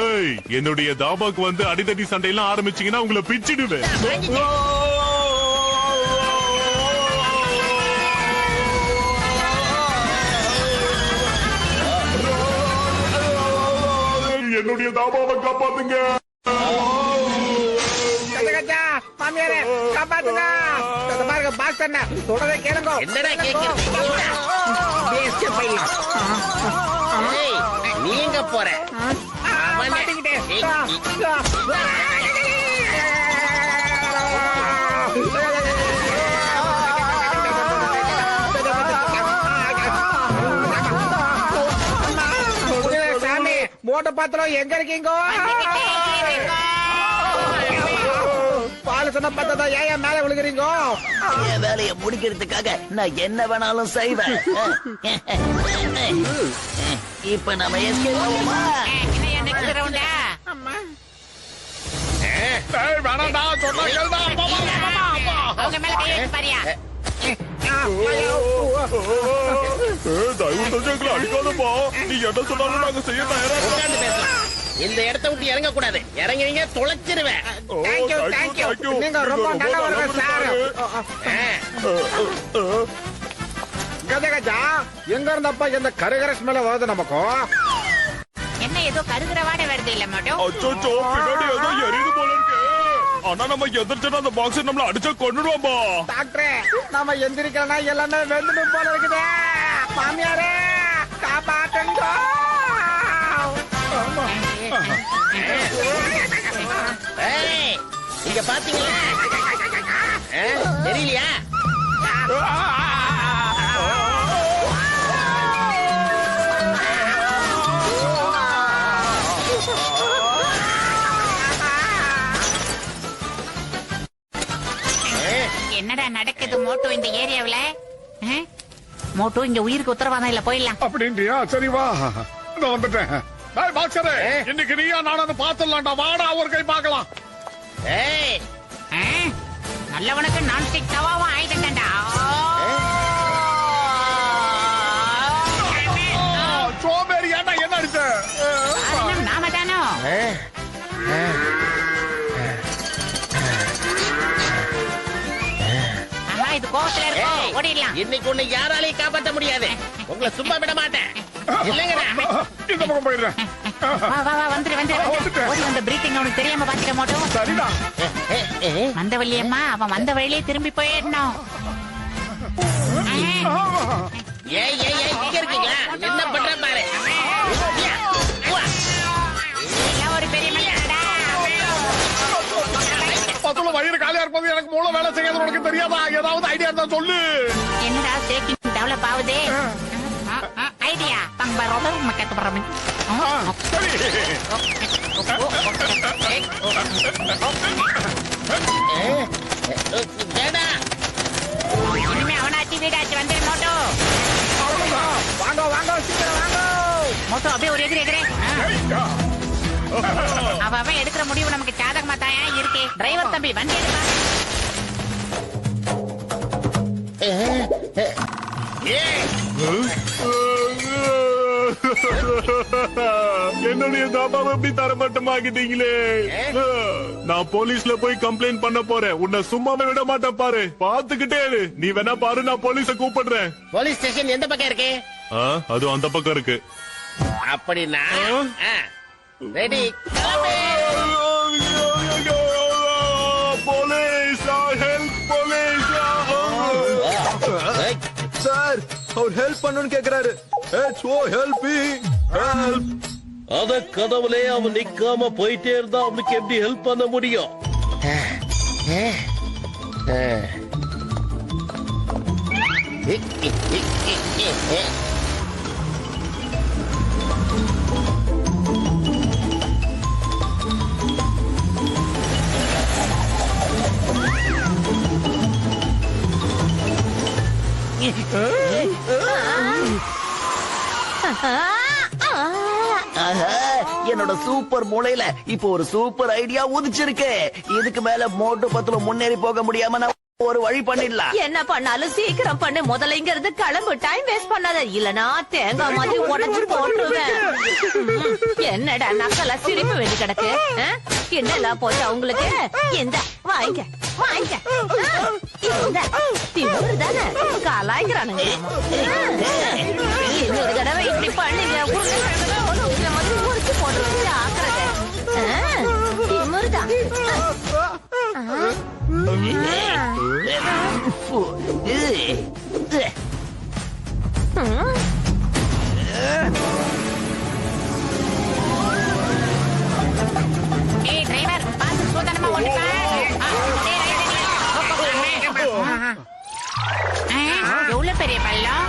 ஏய், என்னுடைய தாபாக்கு வந்து அடிதடி சண்டையெல்லாம் ஆரம்பிச்சீங்கன்னா உங்களை பிச்சிடுவேன். என்னுடைய தாபாவை காப்பாத்துங்க. மாமியாரே காப்பாத்துங்க. பாருங்க பாக்ஸர் சொல்றதை கேளுங்க. என்னடா கேக்குறீங்க? ஏய், நீ எங்க போற? அவனே. சாமி மோட்டை பாத்திரம் எங்க இருக்கீங்க? பால் சொன்ன பார்த்தா ஏன் மேல விழுகிறீங்க? என் வேலையை முடிக்கிறதுக்காக நான் என்ன வேணாலும் செய்வேன். இப்ப நம்ம எஸ்கேப் ஆவோமா? ஏய் வேணாம்டா, சொன்னா கேளுடா. அவங்க மேல கை வச்சு பாரியா? தயவு செஞ்சு எங்களை அடிக்காதப்பா. நீ என்ன சொன்னாலும் நாங்க செய்ய தயாரா உட்கார்ந்து பேசலாம். இந்த இடத்தை விட்டு இறங்க கூடாது. இறங்கினீங்க தொலைச்சிருவேன். தேங்க்யூ. நீங்க ரொம்ப நல்லவர்கள் சார். கஜா எங்க இருந்தப்பா இந்த கருகர ஸ்மெல் வருது நமக்கு? என்ன ஏதோ கருகிற வாடை வருது இல்ல மட்டும்? அச்சோ, பின்னாடி ஏதோ எரியுது போல இருக்கு. ஆனா நம்ம எதிர்த்துட்டு அந்த பாக்ஸ் நம்மள அடிச்சா கொண்டுடுவாம்பா. டாக்டரே நம்ம எந்திரிக்கலாம் எல்லாமே வெந்துடும் போல இருக்குதே. மாமியாரே காட்டுங்க. ஏய், இங்க பாத்தீங்களா? தெரியலையா? என்னடா நடக்குது மோட்டோ இந்த ஏரியாவுல? மோட்டோ இங்க உயிருக்கு உத்தரவாதம் இல்ல, போயிடலாம். அப்படின்றியா? சரி வா, நான் வந்துட்டேன். டேய் பாக்ஸரே, இன்னைக்கு நீயா நானானு பாத்துடலாம்டா. வாடா ஒரு கை பார்க்கலாம். ஏய், நல்லவனுக்கு நான்ஸ்டிக் தவாவும் ஆயிட்டேன்டா. சோம்பேறி ஏன்டா என்ன அடிச்ச? நாம தானோ? இது கோவத்துல இருக்கும், ஓடிடலாம். இன்னைக்கு உன்னை யாராலையும் காப்பாற்ற முடியாது. உங்களை சும்மா விட மாட்டேன். இல்லைங்கடா, இந்த பக்கம் போயிடுறேன். வா வா வா, வந்துரு. ஓடி வந்த பிரீத்திங் அவனுக்கு தெரியாம பாத்துக்க மாட்டோம். சரிடா. வந்த வழியம்மா, அவன் வந்த வழியிலே திரும்பி போயிடணும். ஏய் ஏய் ஏய், இங்க இருக்கீங்களா? என்ன பண்ற பாரு. எல்லாம் ஒரு பெரிய மனிதனடா. பத்துல வயிறு காலியா இருப்பது எனக்கு மூளை வேலை செய்யாது உனக்கு தெரியாதா? ஏதாவது ஐடியா இருந்தா சொல்லு. என்னடா சேக்கிங் டெவலப் ஆகுதே? ஐடியா பங்க ரோட மக்கத்து பரமி. இனிமே அவனாச்சு வீடாச்சு வந்துரு மோட்டோ. வாங்க வாங்க, சீக்கிரம் வாங்க. மோட்டோ அப்படியே ஒரு எதிரே அவன் எடுக்கிற முடிவு நமக்கு சாதகமா தான் இருக்கு. டிரைவர் தம்பி வண்டி எடுப்பா. என்னுடைய தாபாவை எப்படி தரமட்டமாக்கிட்டீங்களே. நான் போலீஸ்ல போய் கம்ப்ளைண்ட் பண்ண போறேன். உன்னை சும்மாவே விட மாட்டேன் பாரு. பாத்துக்கிட்டே இரு. நீ வேணா பாரு, நான் போலீஸ கூப்பிடுறேன். போலீஸ் ஸ்டேஷன் எந்த பக்கம் இருக்கு? அது அந்த பக்கம் இருக்கு. அப்படின்னா ready. Police help, police. Sir, அவர் ஹெல்ப் பண்ணணும்னு கேக்குறாரு. Help me, help. அத கதவுலே அவன் நிக்காம போயிட்டே இருந்தா அவனுக்கு எப்படி ஹெல்ப் பண்ண முடியும்? என்னோட சூப்பர் மூளையில இப்போ ஒரு சூப்பர் ஐடியா உதிச்சிருக்கு. இதுக்கு மேல மோட்டு பத்துல முன்னேறி போக முடியாம நான் ஒரு வழி பண்ணிடலாம். என்ன பண்ணாலும் சீக்கிரம் பண்ணு. முதல்ல இங்க இருந்து கிளம்பு. டைம் வேஸ்ட் பண்ணாத, இல்லனா தேங்காய் மாதிரி உடைச்சு போட்டுருவேன். என்னடா நக்கலா சிரிப்பு வேண்டி கிடக்கு? என்னெல்லாம் போச்சு அவங்களுக்கு? இந்த வாங்க வாங்க, இந்த திமுரு தானே கலாய்க்கிறானுங்க. இன்னொரு தடவை இப்படி பண்ணுங்க, உருளைக்கிழங்கு மாதிரி உரிச்சு போட்டு ஆக்குறது. திமுரு தான். ஏய் டிரைவர், பாத்து சூதனமா ஓட்டுப்பா. எவ்வளவு பெரிய பள்ளம்.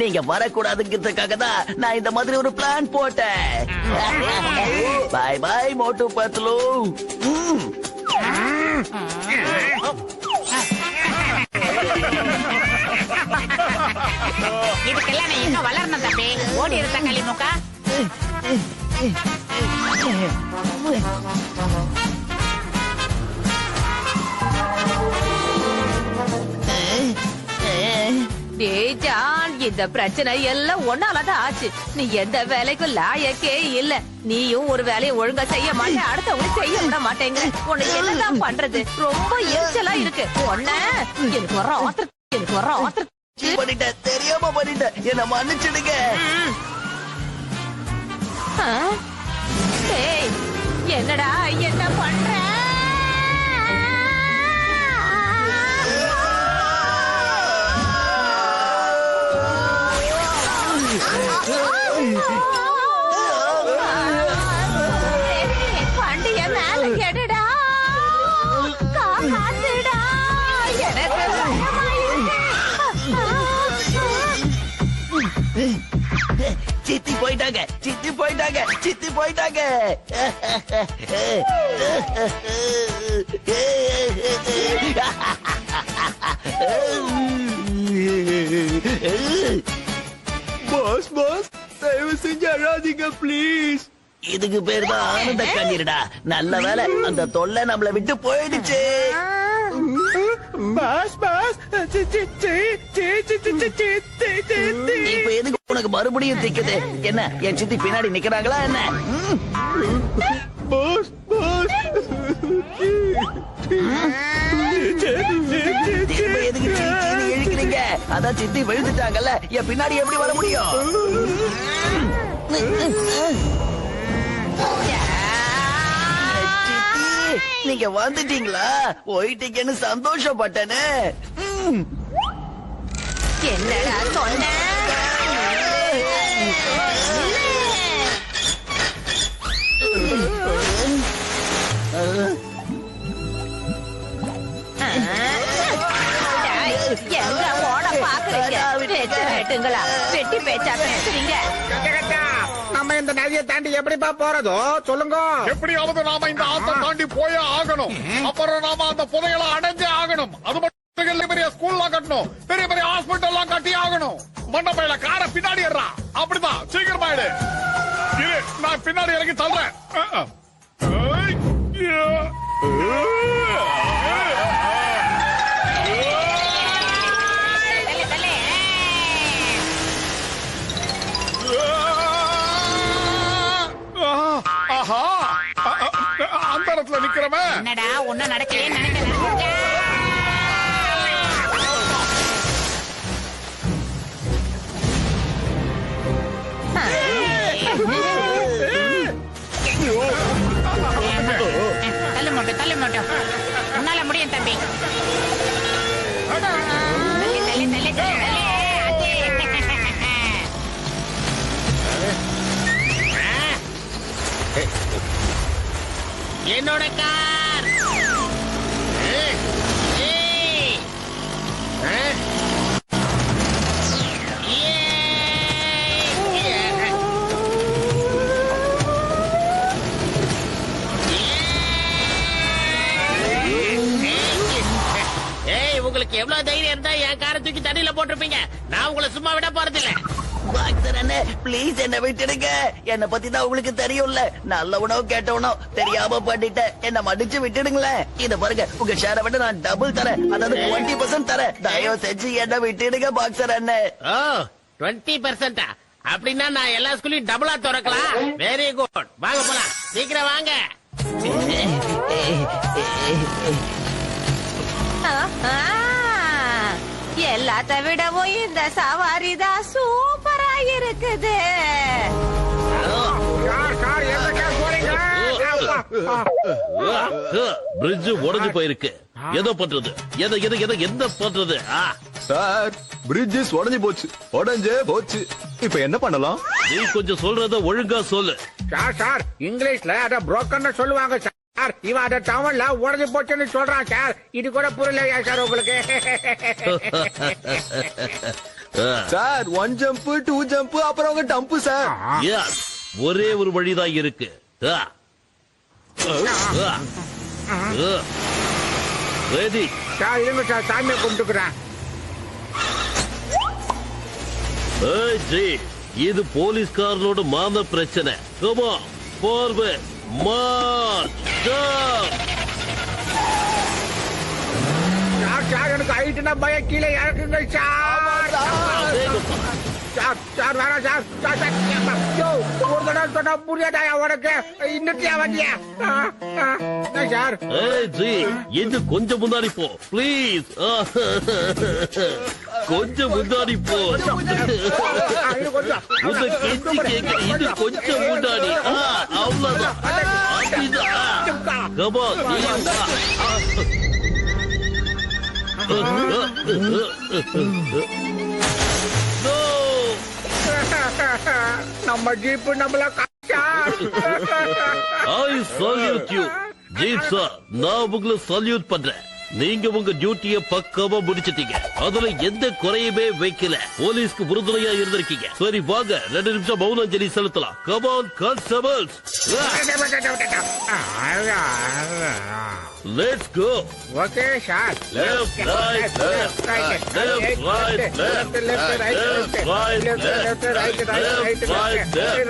நீங்க வரக்கூடாதுங்கிறதுக்காக தான் நான் இந்த மாதிரி ஒரு பிளான் போட்டேன். பாய் பாய் மோட்டு பத்லு. இதுக்கெல்லாம் நான் இன்னும் வளரணும் தம்பி. ஓடி இருந்த களி முக்கா. ஜான், இந்த பிரச்சனை எல்லாம் ஒன்னாலதான் ஆச்சு. நீ எந்த வேலைக்கும் லாயக்கே இல்ல. நீயும் ஒரு வேலையை ஒழுங்கா செய்ய மாட்டேன், அடுத்தவங்க செய்ய விட மாட்டேங்க. உனக்கு என்னதான் பண்றது? ரொம்ப எரிச்சலா இருக்கு. ஒன்ன எனக்கு வர ஆத்திரம், எனக்கு வர ஆத்திரம். பண்ணிட்டேன், தெரியாம பண்ணிட்டேன், என்ன மன்னிச்சிடுங்க. என்னடா என்ன பண்ற? சித்தி போயிட்டாங்க சித்தி போயிட்டாங்க சித்தி போயிட்டாங்க. பாஸ் பாஸ் தயவு செஞ்சு அழாதீங்க ப்ளீஸ். இதுக்கு பேர் தான் ஆனந்த கண்ணீர்டா. நல்ல வேளை அந்த தொல்லை நம்மள விட்டு போயிடுச்சு. பாஸ் பாஸ் இப்ப எதுக்கு உனக்கு மறுபடியும் திக்குது? என்ன என் சித்தி பின்னாடி நிக்கிறாங்களா என்ன? பாஸ் பாஸ் திரும்ப எதுக்கு சீச்சின்னு இழுக்கிறீங்க? அதான் சித்தி விழுந்துட்டாங்கல்ல, என் பின்னாடி எப்படி வர முடியும்? நீங்க வந்துட்டீங்களா? போயிட்டீங்கன்னு சந்தோஷப்பட்டனே. என்னடா சொன்ன? எங்க ஓட பாக்குறீங்க? வெட்டுங்களா? வெட்டி பேச்சா பேசுறீங்க? நம்ம இந்த நதியை தாண்டி எப்படிப்பா போறதோ சொல்லுங்க. எப்படியாவது நாம இந்த ஆத்த தாண்டி போயே ஆகணும். அப்புறம் நாம அந்த புதையலை அடைஞ்சே ஆகணும். அது மட்டும் இல்ல, பெரிய ஸ்கூல்லாம் கட்டணும், பெரிய பெரிய ஹாஸ்பிட்டல் எல்லாம் கட்டி ஆகணும். மண்டபையில காரை பின்னாடி ஏறா. அப்படிதான், சீக்கிரமா எடு. இரு, நான் பின்னாடி இறங்கி தள்ளுறேன். ஆஹா, அந்த இடத்துல நிக்கிறவன் என்னடா ஒன்னும் நடக்கவே நினைக்கிறேன். தள்ளு மாட்டோம், உன்னால முடியும் தம்பி. என்னோட கார். உங்களுக்கு எவ்வளவு தைரியம் இருந்தா என் காரை தூக்கி தண்ணியில போட்டிருப்பீங்க. நான் உங்களை சும்மா விட போறதில்ல. பாக்ஸர் அண்ணே, ப்ளீஸ் என்ன விட்டுடுங்க. என்ன பத்தி தான் உங்களுக்கு தெரியும்ல. நல்லவனோ கேட்டவனோ தெரியாம பண்ணிட்டேன். என்ன மன்னிச்சு விட்டுடுங்களேன். இத பாருங்க, உங்க ஷேரை விட நான் டபுள் தரேன், அதாவது 20% தரேன். தயவு செஞ்சு என்ன விட்டுடுங்க பாக்ஸர் அண்ணே. ஓ 20%? அப்படின்னா நான் எல்லா ஸ்கூலையும் டபுளா திறக்கலாம். வெரி குட், வாங்க போலாம், சீக்கிரம் வாங்க. எல்லாத்த விடவும் இந்த சவாரி தான் சூப்பரா இருக்குது. பிரிட்ஜ் உடைஞ்சு போயிருக்கு. எதை பண்றது? என்ன பண்றது? சார், பிரிட்ஜஸ் உடைஞ்சு போச்சு. உடைஞ்சே போச்சு. இப்ப என்ன பண்ணலாம்? நீ கொஞ்சம் சொல்றத ஒழுங்கா சொல்லு. சார் இங்கிலீஷ்ல அத புரோக்கன் சொல்லுவாங்க சார். இவன் அத தமிழ்ல உடஞ்சு போச்சுன்னு சொல்றான் சார். இது கூட புரியலையா சார் உங்களுக்கு? சார் 1 ஜம்ப் 2 ஜம்ப் அப்புறம் அவங்க டம்ப் சார். Yes, ஒரே ஒரு வழிதான் இருக்கு. Ready sir? இருங்க சார், சாமியை கும்பிட்டுக்கிறேன். இது போலீஸ்காரனோட மான பிரச்சனை. Come on, forward, march, jump. Sir எனக்கு ஹைட்னா பயம், கீழே இறக்குங்க சார். சார் வேணாம் சார். ஒரு தடவை சொன்னா புரியாதா உனக்கு? இன்னத்தியா வண்டியா சார்? இது கொஞ்சம் முன்னாடி போ ப்ளீஸ். கொஞ்சம் முன்னாடி போ. உங்க கெஞ்சி கேட்க இது கொஞ்சம் முன்னாடி. அவ்வளவுதான். நம்ம ஜீப் நம்மள I salute you. Jeep sir, நான் உங்களை சல்யூட் பண்றேன். நீங்க உங்க டியூட்டிய பக்காவா முடிச்சிட்டீங்க. அதுல எந்த குறையுமே வைக்கல. போலீஸ்க்கு உறுதுணையா இருந்திருக்கீங்க. சரி வாங்க 2 நிமிஷம் மௌனாஞ்சலி செலுத்தலாம். Come on constables. Let's go. Okay sir. Left, right, left, left, right, left, left, right, left.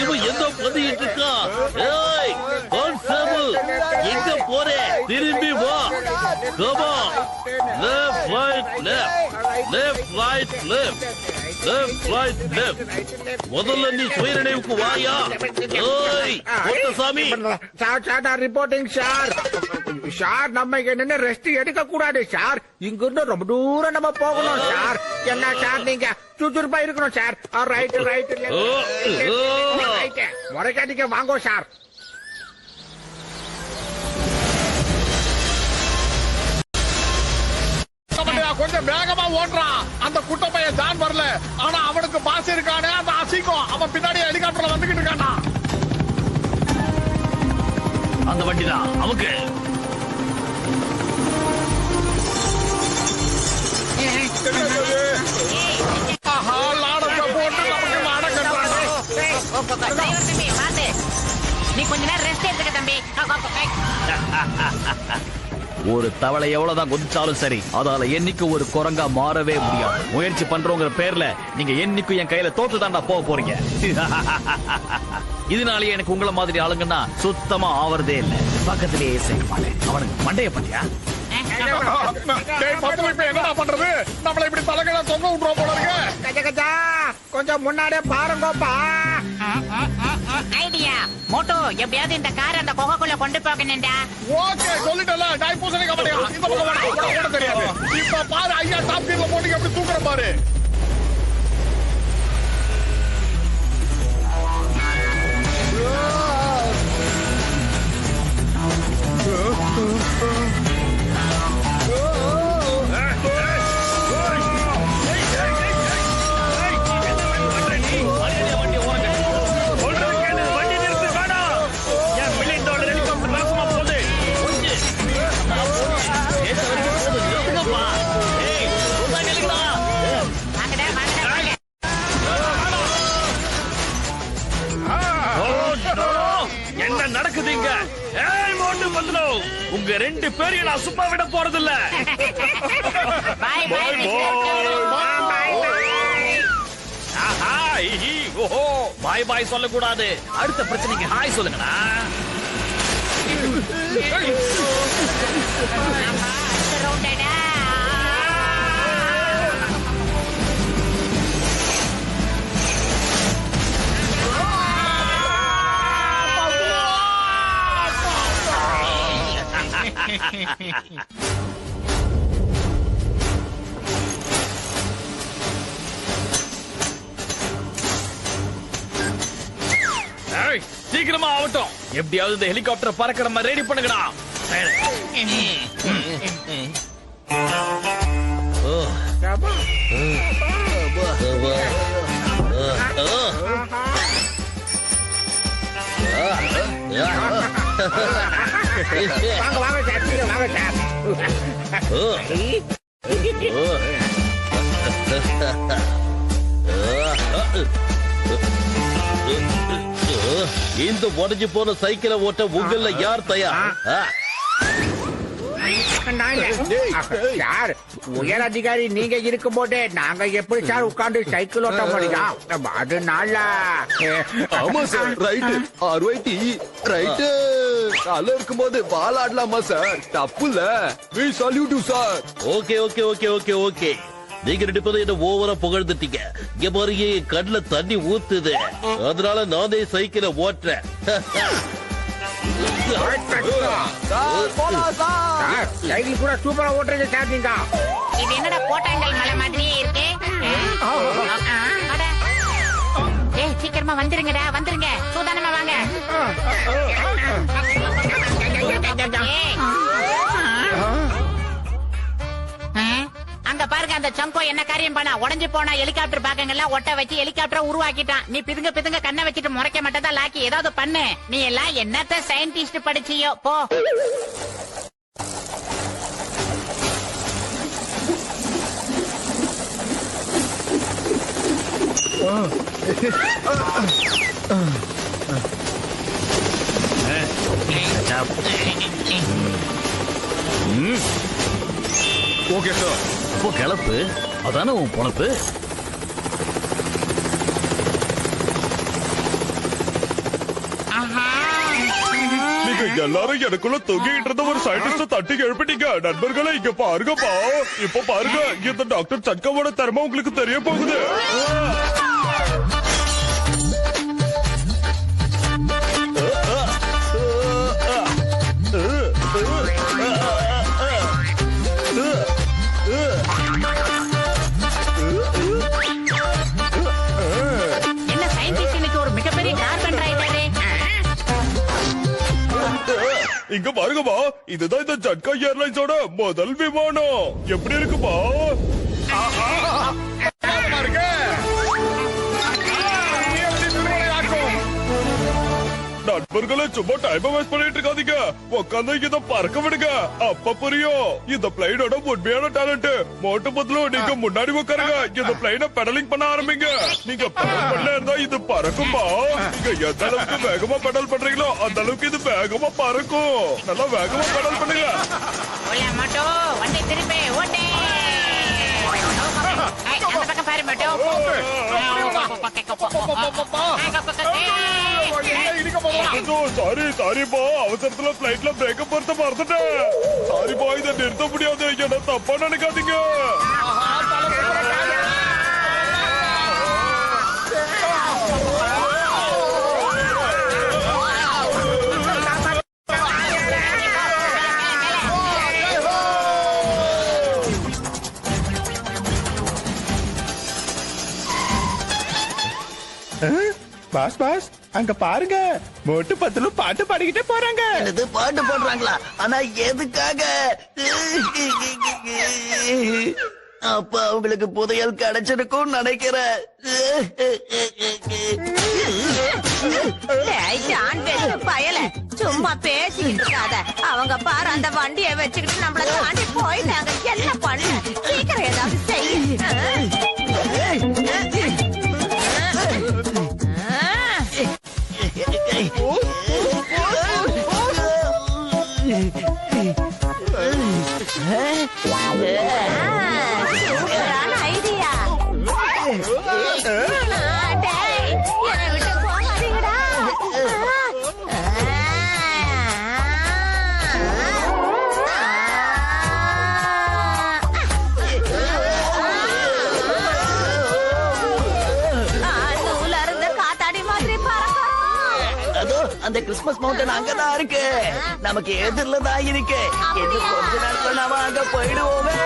இவன் எந்த பண்ணிட்டு இருக்கா? ஏய் கான்ஸ்டபிள், எங்க போறே? திரும்பி வா. Come on. Left, right, left, left, right, left, left, right, left. முதல்ல நீ சுயநினைவுக்கு வாயா. ஏய் Kottasamy. Sir reporting sir. Sir நம்ம என்ன ரெஸ்ட் எடுக்க கூடாது சார். இங்க இருந்து ரொம்ப தூரம் நம்ம போகணும் சார். என்ன சார் நீங்க சுறுசுறுப்பா இருக்கணும் சார். ரைட் ரைட் ரைட் முறைக்காட்டிக்க வாங்கோ சார். கொஞ்சம் வேகமா ஓட்டுறான். அந்த குட்ட பையன் ஜான் வரல. ஆனா அவனுக்கு பாஸ் இருக்கானே அந்த அசிங்கம். அவன் பின்னாடி ஹெலிகாப்டர்ல வந்துகிட்டு இருக்கானா. அந்த வண்டிதான் அவங்க. நீ கொஞ்ச நேரம் ரெஸ்ட் எடுத்துக்க தம்பி. ஒரு தவளை எவ்வளவுதான் குதிச்சாலும் சரி, அதால என்னைக்கு ஒரு குரங்கா மாறவே முடியாது. முயற்சி பண்றோங்கிற பேர்ல நீங்க என்னைக்கும் என் கையில தோத்து தாண்டா போக போறீங்க. இதனாலேயே எனக்கு உங்களை மாதிரி ஆளுங்கன்னா சுத்தமா ஆவறதே இல்ல. பக்கத்திலேயே சேர்க்க மாட்டேன். அவனுக்கு மண்டைய பண்ணியா? என்னடா பண்றது? நம்மள இப்படி தலைகளை தொங்க விட்டுறோம் போல இருக்கு. கொஞ்சம் முன்னாடியே பாருங்கப்பா. ஐடியா மோட்டோ, எப்படியாவது இந்த கார் அந்த குகைக்குள்ள கொண்டு போகணும்டா. ஓகே சொல்லிட்டல. டைப்பூசணி கம்பெனியா இந்த பக்கம் ஓட தெரியாது. இப்ப பாரு ஐயா டாப் கீழ போட்டு எப்படி தூக்குற பாரு. நடக்குதுங்க. ஏய் மோட்டு பந்தலோ, உங்க 2 பேரையும் நான் சும்மா விட போறதில்ல. பாய் பாய் ஓஹோ, பாய் பாய் சொல்லக்கூடாது. அடுத்த பிரச்சனைக்கு ஹாய் சொல்லுங்கடா. சீக்கிரமா ஆகட்டும். எப்படியாவது இந்த ஹெலிகாப்டர் பறக்கிற மாதிரி ரெடி பண்ணுங்கடா. வாங்க வாங்க சார், வாங்க சார். இந்த உடைஞ்சு போன சைக்கிளை ஓட்ட உங்கள யார் தயார்? சார், உயர் அதிகாரி நீங்க இருக்கும் போதே நாங்க எப்படி சார் உட்கார்ந்து சைக்கிள் ஓட்ட முடியும்? அதனால ஆமா சார், ரைட்டு. RYT right. கால இருக்கும்போது பால் ஆடலாமா சார்? தப்பு இல்ல. We salute you sir. Okay okay okay okay okay. நீங்க 2 பேரும் என்ன ஓவரா புகழ்ந்துட்டீங்க. இங்க பாருங்க, கடல தண்ணி ஊத்துது. அதனால நானே சைக்கிளை ஓட்டுறேன். சைக்கிள் கூட சூப்பரா ஓட்டுறீங்க சார் நீங்க. இது என்னடா கோட்டாங்கல் மலை மாதிரியே இருக்கு. ஏய் சீக்கிரமா வந்துருங்கடா, வந்துருங்க. சூதானமா வாங்க. அங்க பாருங்க, அந்த அந்த சங்கோ என்ன காரியம் பண்ணா? உடைஞ்சு போனா ஹெலிகாப்டர் பாகங்கள்லாம் ஒட்ட வச்சு ஹெலிகாப்டர் உருவாக்கிட்டான். நீ பிதுங்க கண்ணை வச்சுட்டு முறைக்க மட்டும் தான் லாக்கி. ஏதாவது பண்ணு. நீ எல்லாம் என்னத்த சயின்டிஸ்ட் படிச்சியோ போ. Okay sir. இப்போ கிளப்பு அதானே உன் பொழப்பு. நீங்க எல்லாரும் எனக்குள்ள தொங்கிட்டு இருந்த ஒரு சயின்டிஸ்ட தட்டி எழுப்பிட்டீங்க. நண்பர்களே இங்க பாருங்கப்பா. இப்ப பாருங்க, இந்த டாக்டர் சட்காவோட திறமை உங்களுக்கு தெரிய போகுது. என்ன சயின்டிஸ்ட் இன்னைக்கு ஒரு மிகப்பெரிய கார்பன் ரைடரு. இங்க பாருங்கப்பா, இதுதான் இந்த ஜட்கா ஏர்லைன்ஸோட முதல் விமானம். எப்படி இருக்குப்பா? நண்பர்களே சும்மா டைம் வேஸ்ட் பண்ணிட்டு இருக்காதீங்க. உட்காந்து இத பறக்க விடுங்க. அப்ப புரியும் இந்த பிளைனோட உண்மையான டேலண்ட். மோட்டு பத்திலும் நீங்க முன்னாடி உட்காருங்க. இந்த பிளைனை பெடலிங் பண்ண ஆரம்பிங்க. நீங்க பெடல் பண்ண இருந்தா இது பறக்கும்பா. நீங்க எந்த அளவுக்கு வேகமா பெடல் பண்றீங்களோ அந்த அளவுக்கு இது வேகமா பறக்கும். நல்லா வேகமா பெடல் பண்ணுங்க. வண்டி திருப்பி ஓட்டே. அந்த பக்கம் பாரு மட்டும். சாரிப்பா, அவசரத்துல பிளைட்ல பிரேக்கப் பொறுத்த மறந்துட்டேன். சாரிப்பா, இதை நிறுத்த முடியாது. என்ன தப்பா நினைக்காதீங்க. பாஸ் பாஸ் அங்க பாருங்க, மோட்டு பத்துல பாட்டு பாடிக்கிட்டே போறாங்க. என்னது பாட்டு போடுறாங்களா? ஆனா எதுக்காக? அப்ப அவங்களுக்கு புதையல் கிடைச்சிருக்கும் நினைக்கிறேன். பயல சும்மா பேசிக்கிட்டு இருக்காத. அவங்க பாரு அந்த வண்டியை வச்சுக்கிட்டு நம்மள தாண்டி போயிட்டாங்க. என்ன பண்ண? சீக்கிரம் ஏதாவது செய்ய. ஐடியா. என்னை விட்டு போகாதீங்கடா. நூல இருந்த காத்தாடி மாதிரி பறக்கும். அதோ அந்த கிறிஸ்மஸ் மவுண்டன் அங்கதான் இருக்கு. நமக்கு எதிரில தான் இருக்கு. இன்னும் கொஞ்ச நேரத்துல நாம அங்க போயிடுவோமே.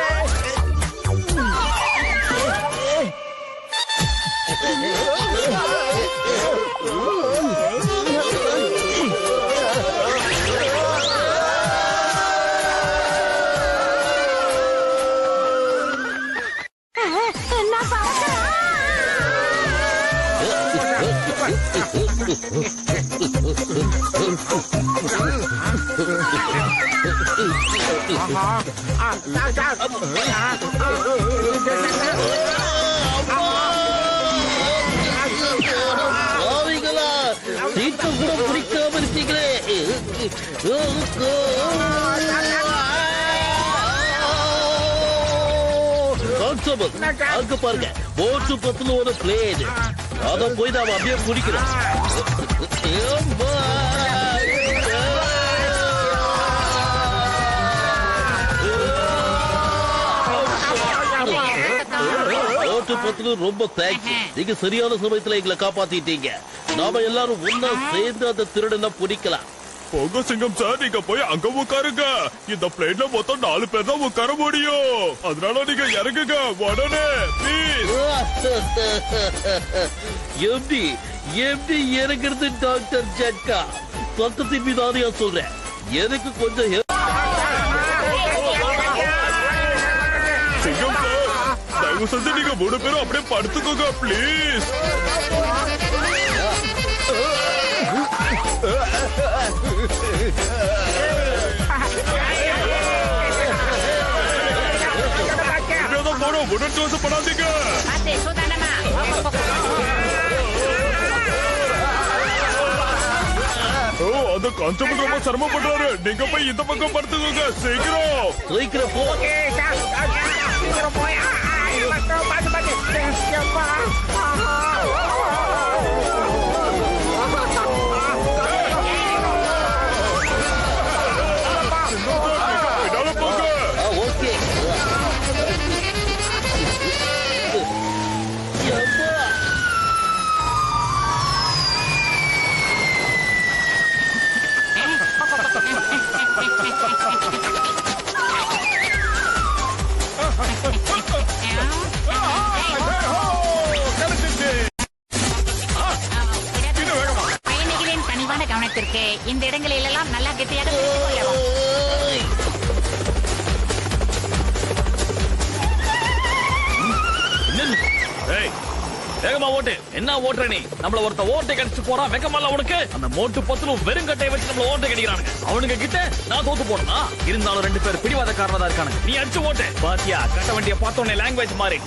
சீட்டு கூட பிடிக்காம இருக்கீங்களே. அங்க பாருங்க, போட்டு பத்துல ஒரு பிளேன். அத போய் நாம அப்படியே பிடிக்கிறோம். போட்டு பத்துல ரொம்ப தேங்க்ஸ். நீங்க சரியான சமயத்துல எங்களை காப்பாத்திட்டீங்க. நாம எல்லாரும் ஒன்னா சேர்ந்து அந்த திருடனை பிடிக்கலாம். போங்க சிங்கம் சார், நீங்க போய் அங்க உட்காருங்க. இந்த பிளேன்ல மொத்தம் 4 பேர் தான் உட்கார முடியும். அதனால நீங்க இறங்குங்க உடனே ப்ளீஸ். எப்படி எப்படி இறங்குறது டாக்டர் ஜட்கா? பக்கத்தின் மீதானியா சொல்றேன். எனக்கு கொஞ்சம் சிங்கம் சார், தயவு செஞ்சு நீங்க 3 பேரும் அப்படியே படுத்துக்கோங்க ப்ளீஸ். போனோம் உடனே படாதீங்க. ஓ அந்த கான்ஸ்டபிள் ரொம்ப சிரமப்படுறாரு. நீங்க போய் இந்த பக்கம் படுத்துக்கோங்க சீக்கிரம். சீக்கிரம் போ. ஓகே பயணிகளின் பணிவான கவனத்திற்கு இந்த இடங்களில் எல்லாம் நல்லா கெட்டியாக வேகமா ஓட்டு. என்ன ஓட்டுற நீ? நம்மள ஒருத்த ஓட்டை கடிச்சு போறான். வெக்கமல்ல உனக்கு? அந்த மோட்டு பத்தலும் வெறுங்கட்டையை வச்சு நம்மள ஓட்டை கடிக்கிறானுங்க. அவனுங்க கிட்ட நான் தோத்து போனா இருந்தாலும் 2 பேர் பிடிவாதக்காரனா தான் இருக்கானுங்க. நீ அடிச்சு ஓட்டு. பாத்தியா கட்ட வண்டிய பார்த்தோன்னே லாங்குவேஜ் மாறி.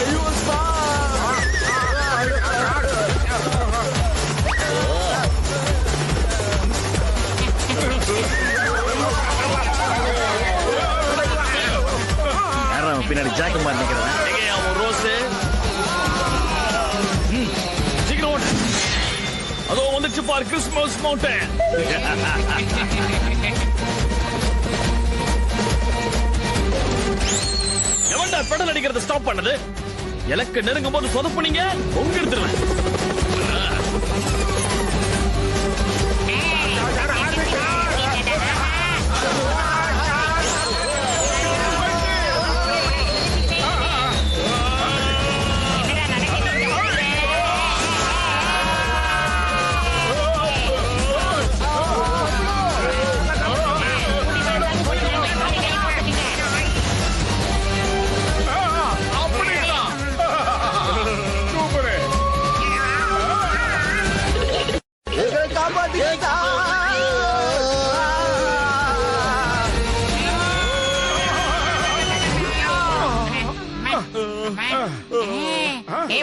ஐயோ பின்னாடி ஜாக்கமா நிக்கிறேன். ரோஸ் சீக்கிரம் ஓட்டு. அதோ வந்துச்சு பார் கிறிஸ்மஸ் மவுண்டன். எவன்டா பெடல் அடிக்கிறத ஸ்டாப் பண்ணது? எனக்கு நெருங்கும் போது சொதப்புனீங்க உங்க எடுத்துருவேன்.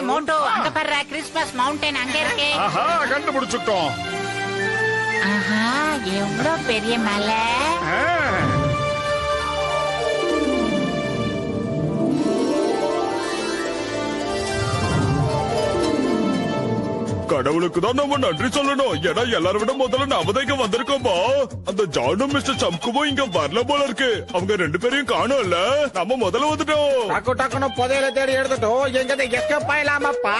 மோட்டோ அங்க பாரு கிறிஸ்மஸ் மவுண்டன் அங்க இருக்கு. கண்டுபிடிச்சுட்டோம். ஆஹா எவ்வளவு பெரிய மலை. கடவுளுக்கு தான் நம்ம நன்றி சொல்லணும். ஏன்னா எல்லாரும் விட முதல்ல நாம தான் இங்க வந்திருக்கோமா. அந்த ஜானும் மிஸ்டர் சம்குவும் இங்க வரல போல இருக்கு. அவங்க 2 பேரையும் காணோம்ல. நம்ம முதல்ல வந்துட்டோம். டாக்கு டாக்குன்னு புதையல தேடி எடுத்துட்டோம். எங்க எஸ்கேப் ஆயிலாமாப்பா.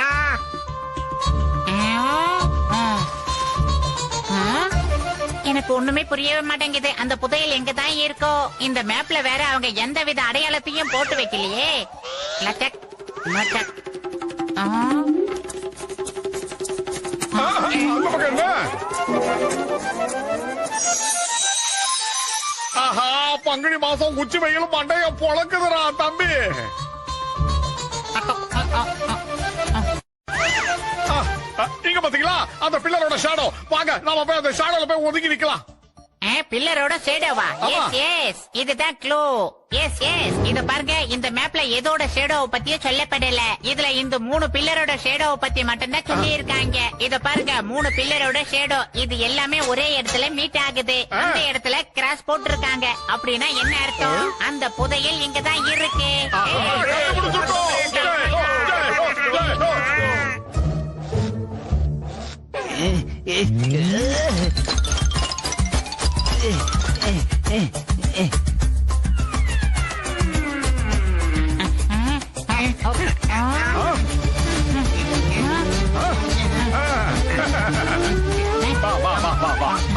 எனக்கு ஒண்ணுமே புரியவே மாட்டேங்குது. அந்த புதையல் எங்க தான் இருக்கோ? இந்த மேப்ல வேற அவங்க எந்த வித அடையாளத்தையும் போட்டு வைக்கலையே. லட்டக் மட்டக். ஆஹா பங்குனி மாசம் உச்சி வெயிலும் மண்டைய பொழக்குதுடா தம்பி. நீங்க பாத்தீங்களா அந்த பில்லரோட ஷேடோ? வாங்க நாம போய் அந்த ஷேடோல போய் ஒதுங்கி நிக்கலாம். பில்லரோட ஷேடோவா? எஸ் எஸ் இதுதான் க்ளூ. எஸ் எஸ் இத பாருங்க, இந்த மேப்ல எதோட ஷேடோவை பத்தியும் சொல்லப்படல. இதுல இந்த 3 பில்லரோட ஷேடோவை பத்தி மட்டும்தான் சொல்லி இருக்காங்க. இத பாருங்க 3 பில்லரோட ஷேடோ இது எல்லாமே ஒரே இடத்துல மீட் ஆகுது. அந்த இடத்துல கிராஸ் போட்டு இருக்காங்க. அப்படின்னா என்ன அர்த்தம்? அந்த புதையல் இங்கதான் இருக்கு.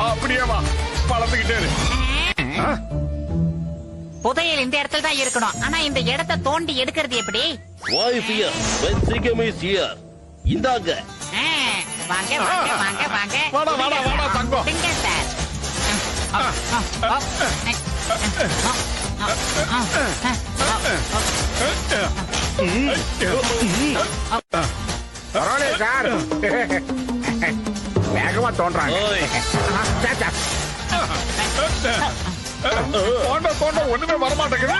அப்படியே வா பழந்துகிட்டே இரு. புதையல் இந்த இடத்துல தான் இருக்கணும். ஆனா இந்த இடத்தை தோண்டி எடுக்கிறது எப்படி? Why fear when Sikkim is here? இந்தாங்க. வாங்க வாங்க வாங்க வாங்க. வாடா வாடா வாடா தங்கம். சார் பரவாயில்லையே சார், வேகமா தோன்றாங்க. தோண்ட தோண்ட ஒண்ணுமே வரமாட்டேங்குது.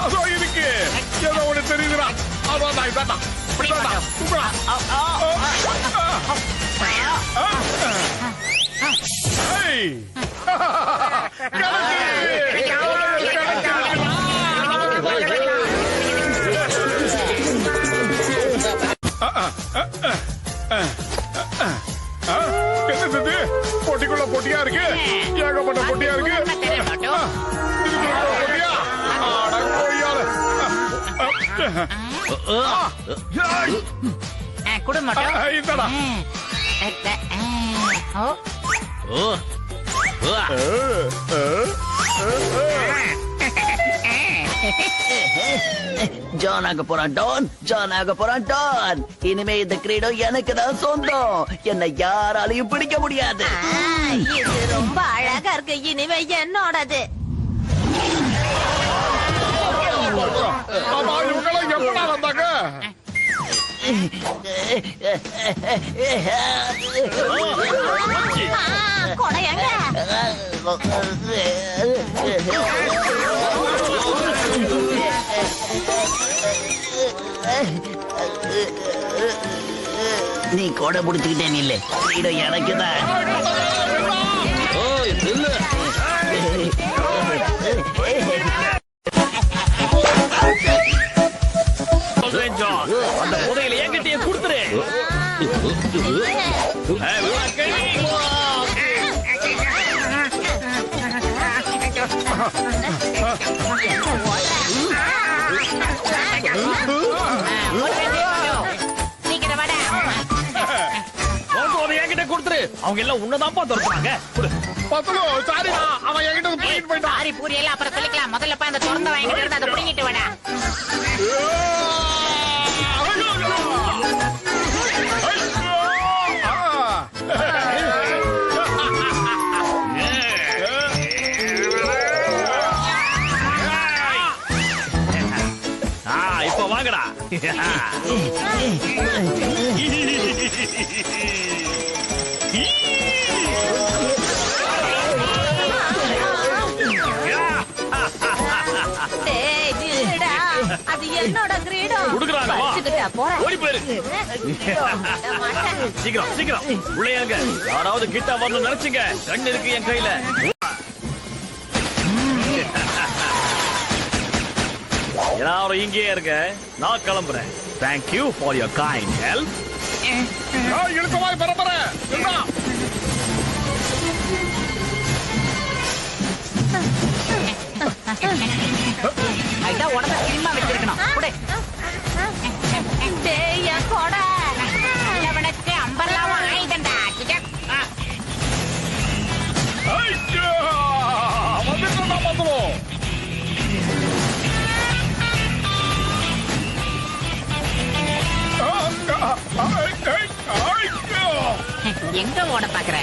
அதோ இருக்கு, ஏதோ ஒண்ணு தெரியுதுடா. அதான் இதாண்டா. என்னது பொட்டிக்குள்ள பொட்டியா இருக்கு, ஏகப்பட்ட பொட்டியா இருக்கு. பொட்டியா குடும்பம் இந்தடா. ஜான் ஆக போறான் டான், ஜான் ஆக போறான் டான். இனிமே இந்த கிரீடோ எனக்கு தான் சொந்தம், என்னை யாராலையும் பிடிக்க முடியாது. இது ரொம்ப அழகா இருக்கு, இனிமே என்னோடது. ஆமா, இவங்கெல்லாம் எப்படா வந்தாங்க? கொடையங்க நீ கொடை பிடிச்சுக்கிட்டே நில்லு, கிரீடோ எனக்கு தான். அந்த புதையில என்கிட்டயே கொடுத்துரு. என்கிட்ட கொடுத்துரு. அவங்க எல்லாம் உன்னதான்ப்பா திறப்பாங்க. பத்துலோ சாரிடா, அவன் என்கிட்ட பிடிக்கிட்டு போயிட்டான். சாரி பூரி எல்லாம் அப்புறம் சொல்லிக்கலாம். முதல்ல போய் அந்த திறந்த வாங்கிட்டு இருந்து அதை பிடிங்கிட்டு வாடா. இப்ப வாங்கடா. அது என்னோட கிரீடம். குடுக்குறாங்க, வா. வச்சுக்கிட்டா போறேன். ஓடி போயிரு. சீக்கிரம் சீக்கிரம் உள்ளேயாங்க. யாராவது கிட்ட வரணும் நினைச்சுங்க. கண்ணு இருக்கு என் கையில. எல்லாரும் இங்கே இருக்க, நான் கிளம்புறேன். Thank you for your kind help. இழுக்கமாய் பரம்பரை இதான் உடம்ப சினிமா வச்சிருக்கணும். என் கொடை அவனுக்கு அம்பர்லாவும் ஆயிட்டா. எங்க ஓட பாக்குற?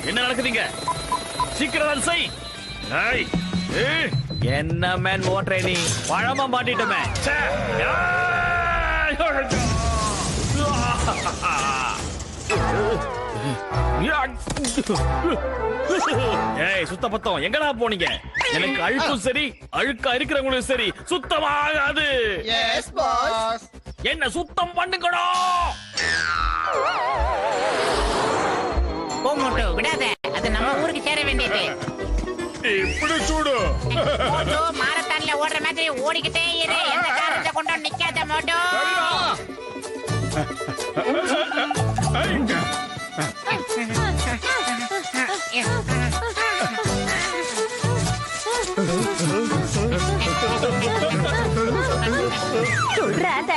என்ன நடக்குதுங்க? சீக்கிரம் செய். என்ன மேன் ஓட்டுற நீ? பழமா மாட்டிட்டமே. ஏய் சுத்த பத்தம், எங்கடா போனீங்க? எனக்கு அழுக்கும் சரி, அழுக்கா இருக்கிறவங்களும் சரி சுத்தமாகாது. என்ன சுத்தம் பண்ணுங்கடா. போமோட்டோ விடாத, அது நம்ம ஊருக்கு சேர வேண்டியது. இப்படி சூடு மோட்டோ மாரத்தான்ல ஓடுற மாதிரி ஓடிக்கிட்டே இரு. எந்த காரணத்தை கொண்டு நிக்காத மோட்டோ. சொல்றாத.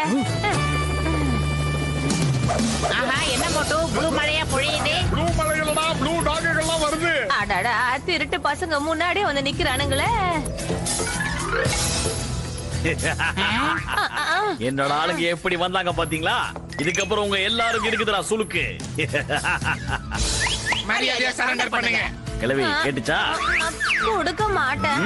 ஆஹா, என்ன மோட்டு ப்ளூ மழையா பொழியுது? ப்ளூ மலைகளா ப்ளூ டாகுகள்லாம் வருது. அடடா, திருட்டு பசங்க முன்னாடியே வந்து நிக்கிறானுங்களே. என்னோட ஆளுங்க எப்படி வந்தாங்க பாத்தீங்களா? இதுக்கப்புறம் உங்க எல்லாருக்கும் இருக்குதுடா சுளுக்கு. மரியாதையா சரண்டர் பண்ணுங்க. கிளவி கேட்டுச்சா? கொடுக்க மாட்டேன்.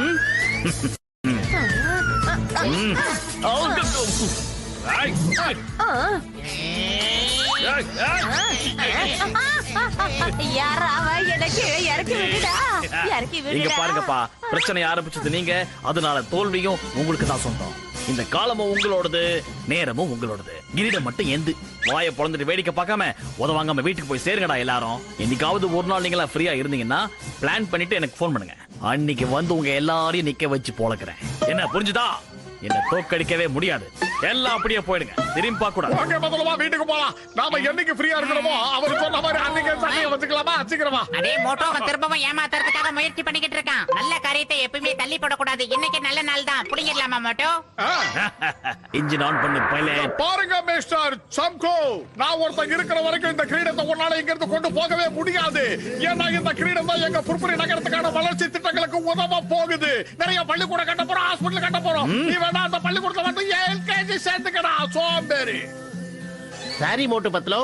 யாராவ எனக்கு இறக்கி விடுடா, இறக்கி இங்க விடுடா. பாருங்கப்பா, பிரச்சனை ஆரம்பிச்சது நீங்க, அதனால தோல்வியும் உங்களுக்கு தான் சொந்தம். இந்த காலமும் உங்களோடது, நேரமும் உங்களோடது. கிரீடம் மட்டும் எந்து வாயை பொழந்துட்டு வேடிக்கை பார்க்காம உதவாங்காம வீட்டுக்கு போய் சேருங்கடா எல்லாரும். என்னைக்காவது ஒரு நாள் நீங்களா ஃப்ரீயா இருந்தீங்கன்னா பிளான் பண்ணிட்டு எனக்கு போன் பண்ணுங்க. அன்னைக்கு வந்து உங்க எல்லாரையும் நிக்க வச்சு பொழக்கிறேன். என்ன புரிஞ்சுதா? என்ன தோக்கடிக்கவே முடியாது. எல்லாம் அப்படியே போயிடுங்க, திரும்பி பார்க்க கூடாது. ஓகே, முதல்ல வீட்டுக்கு போலாம். நாம என்னைக்கு ஃப்ரீயா இருக்கணுமோ அவர் சொன்ன மாதிரி அன்னைக்கு சண்டையை வச்சுக்கலாமா? சீக்கிரமா. அடே மோட்டோ, அவன் திரும்பவும் ஏமாத்துறதுக்காக முயற்சி பண்ணிக்கிட்டு இருக்கான். நல்ல காரியத்தை எப்பவுமே தள்ளி போடக்கூடாது. இன்னைக்கு நல்ல நாள் தான். புடிங்கிடலாமா மோட்டோ? இன்ஜின் ஆன் பண்ணு பைலட். பாருங்க மிஸ்டர் சம்கோ, நான் ஒருத்தன் இருக்கிற வரைக்கும் இந்த கிரீடத்தை உன்னால இங்க இருந்து கொண்டு போகவே முடியாது. ஏன்னா இந்த கிரீடம் தான் எங்க புர்புரி நகரத்துக்கான வளர்ச்சி திட்டங்களுக்கு உதவ போகுது. நிறைய பள்ளிக்கூடம் கட்ட போறோம், ஹாஸ்பிட்டல் கட்ட போறோம். நீ வேணா அந்த பள்ளிக்கூடத்தை வந்து எல்கேஜி சேர்த்துக்கடா சோம்பேறி. சாரி மோட்டு பத்லு,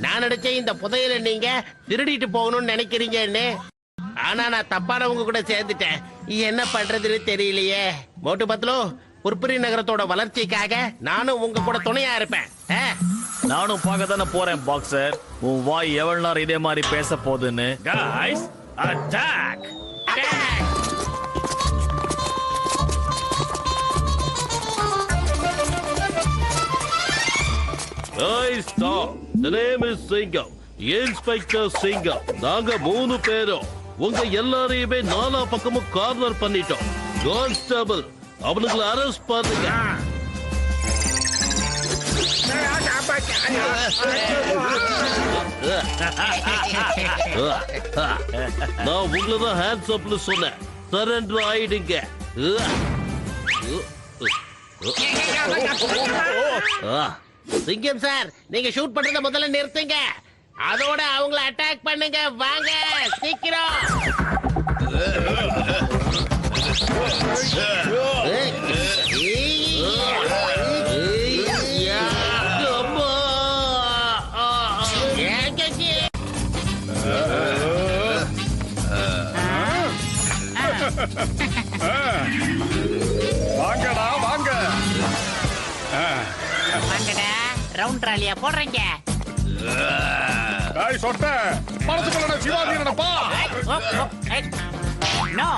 நான் நினைச்ச இந்த புதையல நீங்க திருடிட்டு போகணும்னு நினைக்கிறீங்கன்னு. ஆனா நான் தப்பானவங்க கூட சேர்ந்துட்டேன். என்ன பண்றதுன்னு தெரியலையே. மோட்டு பத்லு, புர்புரி நகரத்தோட வளர்ச்சிக்காக நானும் உங்க கூட துணையா இருப்பேன். நானும் பார்க்க தானே போறேன் பாக்ஸர். உன் வாய் எவ்வளவு நேரம் இதே மாதிரி பேச போகுதுன்னு. Guys, attack! Hey, stop. The name is Singam. Inspector Singam. நாங்க 3 பேரும் உங்க எல்லாரையுமே நாலா பக்கமும் கார்னர் பண்ணிட்டோம். கான்ஸ்டபிள், அவனுங்களை அரெஸ்ட் பண்ணுங்க. நான் உங்களை தான் ஹேண்ட்ஸ் அப்னு சொன்னேன். சரண்டர் ஆயிடுங்க. சிங்கம் சார், நீங்க ஷூட் பண்றத முதல்ல நிறுத்துங்க. அதோட அவங்கள அட்டாக் பண்ணுங்க. வாங்க சீக்கிரம். வாங்கடா வாங்க. வாங்கடா, ரவுண்ட் ராலியா போடுறீங்க. சொட்ட மனசுக்குள்ள சிவாஜி நினைப்பா. நோ.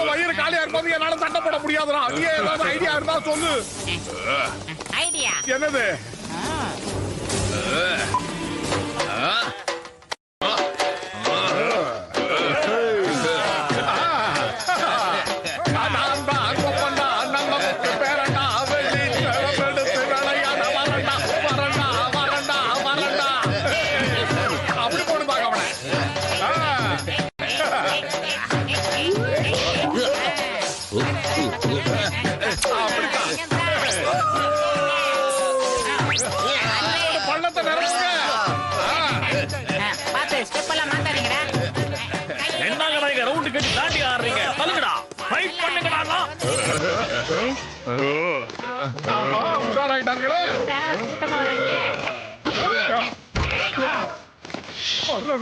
வயிறு காலியா இருப்பது என்னால சண்டை போட முடியாதுடா. நீ ஏதாவது ஐடியா இருந்தா சொல்லு. ஐடியா என்னது?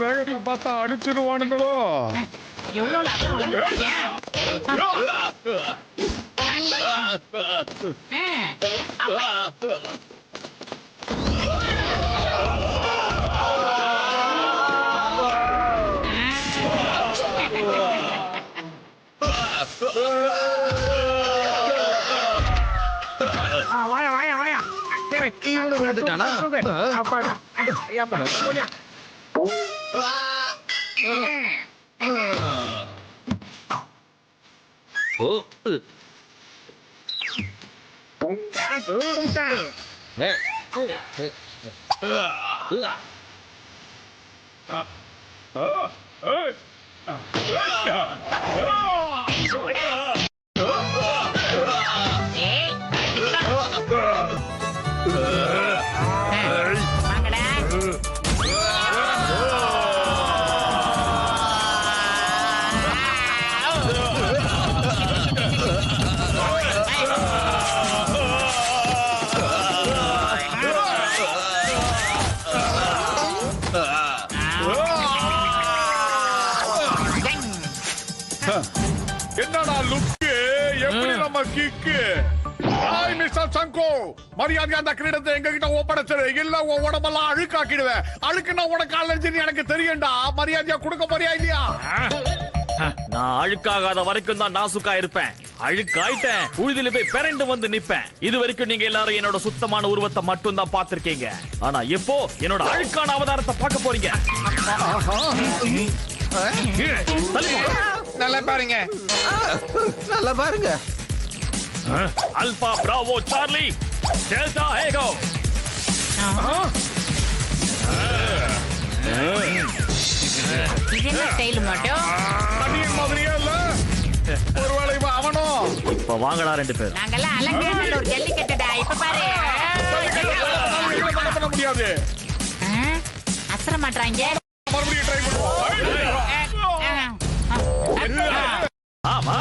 வேகத்தில் பார்த்தா அடிச்சிருவானுங்களோ. என்னடா லுக்கு, எப்படி நம்ம கிக்கு? ஹாய் மிஸ்டர் சங்கோ, மரியாதை அந்த கிரீடத்தை எங்க கிட்ட ஒப்படைச்சிரு, இல்ல உன் உடம்பெல்லாம் அழுக்காக்கிடுவேன். அழுக்குன்னா உனக்கு அலர்ஜின்னு எனக்கு தெரியும்டா. மரியாதையா கொடுக்க போறியா இல்லையா? நான் அழுக்காகாத வரைக்கும் தான் நாசுக்கா இருப்பேன். அழுக்காயிட்டேன், உழுதில போய் பிறண்டு வந்து நிப்பேன். இது வரைக்கும் நீங்க எல்லாரும் என்னோட சுத்தமான உருவத்தை மட்டும் தான் பாத்திருக்கீங்க. ஆனா இப்போ என்னோட அழுக்கான அவதாரத்தை பார்க்க போறீங்க. நல்லா பாருங்க, நல்லா பாருங்க. அல்பா பிராவோ சார்லி டெல்டா ஏகோ. இது என்ன ஸ்டைல் மட்டும்? தண்ணியின் மாதிரியே இல்ல, ஒருவேளை இவன் அவனோ? இப்ப வாங்கடா ரெண்டு பேரும். நாங்கெல்லாம் அலங்காமல் ஒரு ஜல்லிக்கட்டுடா. இப்ப பாரு, பண்ண முடியாது. அசர மாட்டாங்க. மறுபடியும் ட்ரை பண்ணுவோம். ஆமா,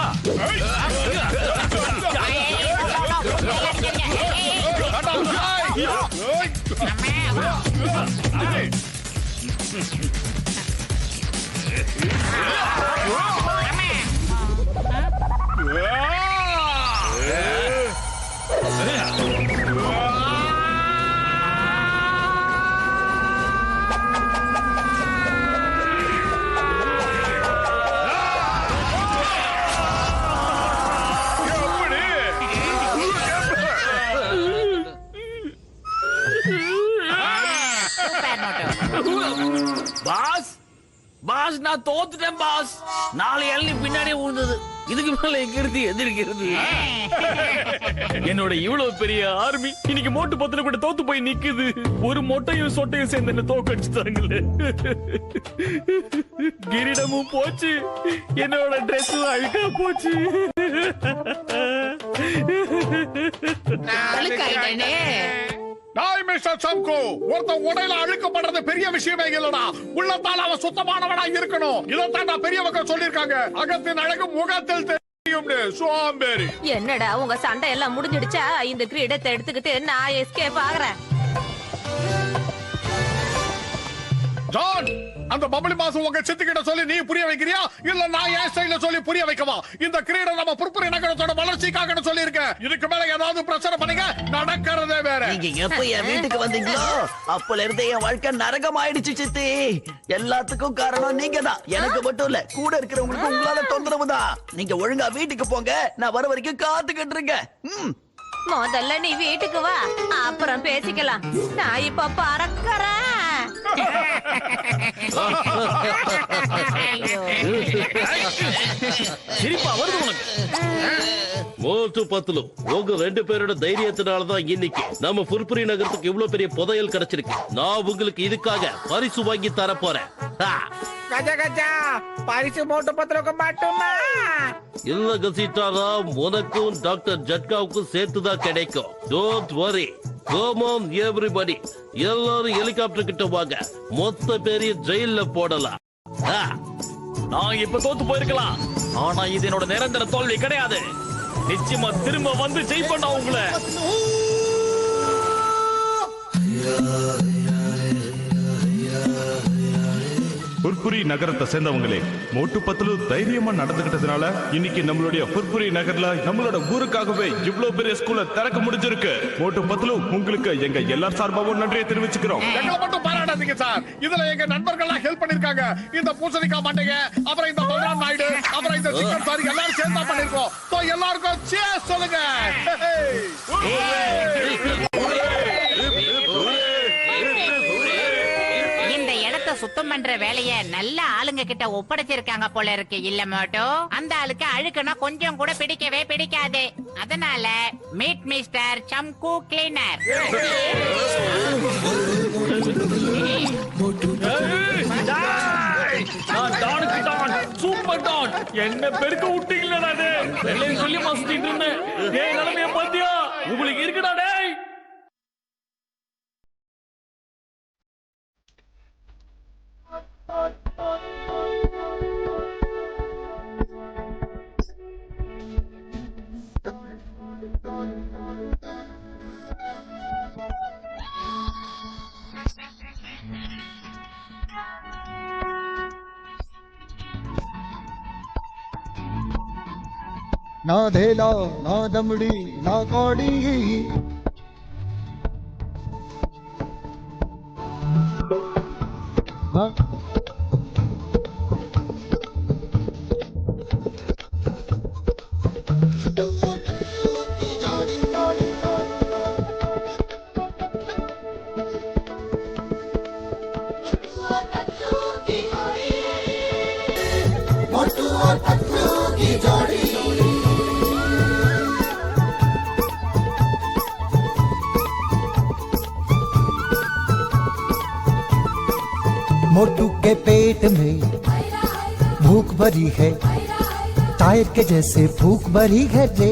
பாஸ் பாஸ் நான் தோத்துட்டேன் பாஸ். 4 இளநீ பின்னாடியே விழுந்தது. இதுக்கு மேல எங்க இருந்து எதிர்க்கிறது? என்னோட இவ்வளவு பெரிய ஆர்மி இன்னைக்கு மோட்டு பத்திர கூட தோத்து போய் நிக்குது. ஒரு மொட்டையும் சொட்டையும் சேர்ந்து என்ன தோக்கடிச்சுட்டாங்களே. கிரீடமும் போச்சு, என்னோட டிரெஸ்ஸும் அழுக்கா போச்சு. நாய் மிஸ்டர் சம்கோ, ஒருத்தன் உடையில அழுக்கப்படுறது பெரிய விஷயமே இல்லடா. உள்ளத்தால் அவன் சுத்தமானவனா இருக்கணும். இதைத்தான் நான் பெரியவங்க சொல்லிருக்காங்க. அகத்தின் அழகு முகத்தில் தெரியும்னு. சோம்பேறி. என்னடா உங்க சண்டை எல்லாம் முடிஞ்சிடுச்சா? இந்த கிரீடத்தை எடுத்துக்கிட்டு நான் எஸ்கேப் ஆகுறேன். ஜான், அந்த பப்ளி மாசம் உங்க சித்துக்கிட்ட சொல்லி நீ புரிய வைக்கிறியா, இல்ல நான் என் ஸ்டைல சொல்லி புரிய வைக்கவா? இந்த கிரீடம் நம்ம புற்புரி நகரத்தோட வளர்ச்சிக்காக சொல்லி இருக்கேன். இதுக்கு மேல ஏதாவது பிரச்சனை பண்ணீங்க, நடக்கிறதே வேற. நீங்க எப்ப என் வீட்டுக்கு வந்தீங்களோ அப்பல இருந்தே என் வாழ்க்கை நரகம் ஆயிடுச்சு சித்தி. எல்லாத்துக்கும் காரணம் நீங்க தான். எனக்கு மட்டும் இல்ல, கூட இருக்கிறவங்களுக்கு உங்களால தொந்தரவு தான். நீங்க ஒழுங்கா வீட்டுக்கு போங்க, நான் வர வரைக்கும் காத்துக்கிட்டு இருக்கேன். முதல்ல நீ வீட்டுக்கு வா, அப்புறம் பேசிக்கலாம். நான் இப்ப பறக்கிறேன். சிரிப்பா வருது உனக்கு? மோட்டு பத்துலு, உங்க 2 பேரோட தைரியத்தினாலதான் இன்னைக்கு நம்ம புர்புரி நகரத்துக்கு இவ்வளவு பெரிய புதையல் கிடைச்சிருக்கு. நான் உங்களுக்கு இதுக்காக பரிசு வாங்கி தர போறேன். கஜா கஜா, பரிசு மோட்டு பத்திரக்கு மட்டுமா? இல்ல கசிட்டாராம், உனக்கும் டாக்டர் ஜட்காவுக்கும் சேர்த்துதான் கிடைக்கும். Don't worry. Come on everybody, எல்லாரும் ஹெலிகாப்டர் கிட்ட வாங்க. மொத்த பேரிய ஜெயில போடலாம். நான் இப்ப தோத்து போயிருக்கலாம், ஆனா இது என்னோட நிரந்தர தோல்வி கிடையாது. நிச்சயமா திரும்ப வந்து ஜெயிப்பேன் உங்களை. புர்புரி நகரத்தை சேர்ந்தவங்களே, மோட்டு பத்லு தைரியமா நடந்துகிட்டதுனால இன்னைக்கு நம்மளுடைய புர்புரி நகர்ல நம்மளோட ஊருக்காகவே இவ்வளவு பெரிய ஸ்கூலை திறக்க முடிஞ்சிருக்கு. மோட்டு பத்லு உங்களுக்கு எங்க எல்லார் சார்பாகவும் நன்றியை தெரிவிச்சுக்கிறோம். எங்களை மட்டும் பாராட்டாதீங்க சார். இதுல எங்க நண்பர்கள்லாம் ஹெல்ப் பண்ணிருக்காங்க. இந்த பூசணிக்காய் மாட்டேங்க, அப்புறம் இந்த பல்ராம் நாயுடு, அப்புறம் இந்த சிக்கன் சாரி எல்லாரும் சேர்ந்தா பண்ணிருக்கோம். So எல்லாருக்கும் cheers சொல்லுங்க. இந்த இடத்தை சுத்தம் பண்ற வேலைய நல்ல ஆளுங்க கிட்ட ஒப்படைச்சிருக்காங்க போல இருக்கு. இல்ல மோட்டோ, அந்த ஆளுக்கு அழுக்குனா கொஞ்சம் கூட பிடிக்கவே பிடிக்காது. அதனால மீட் மிஸ்டர் சம்கு கிளீனர். சூப்பர் டான், என்ன பெருக்க விட்டீங்களா? வெள்ளையும் சொல்லி மசிட்டு இருந்தேன். ஏய் நிலைமைய பாத்தியா? உங்களுக்கு இருக்குடா டேய். ना धेला ना दमड़ी ना कौड़ी मोटू के पेट में भूख भरी है, टायर के जैसे भूख भरी है रे।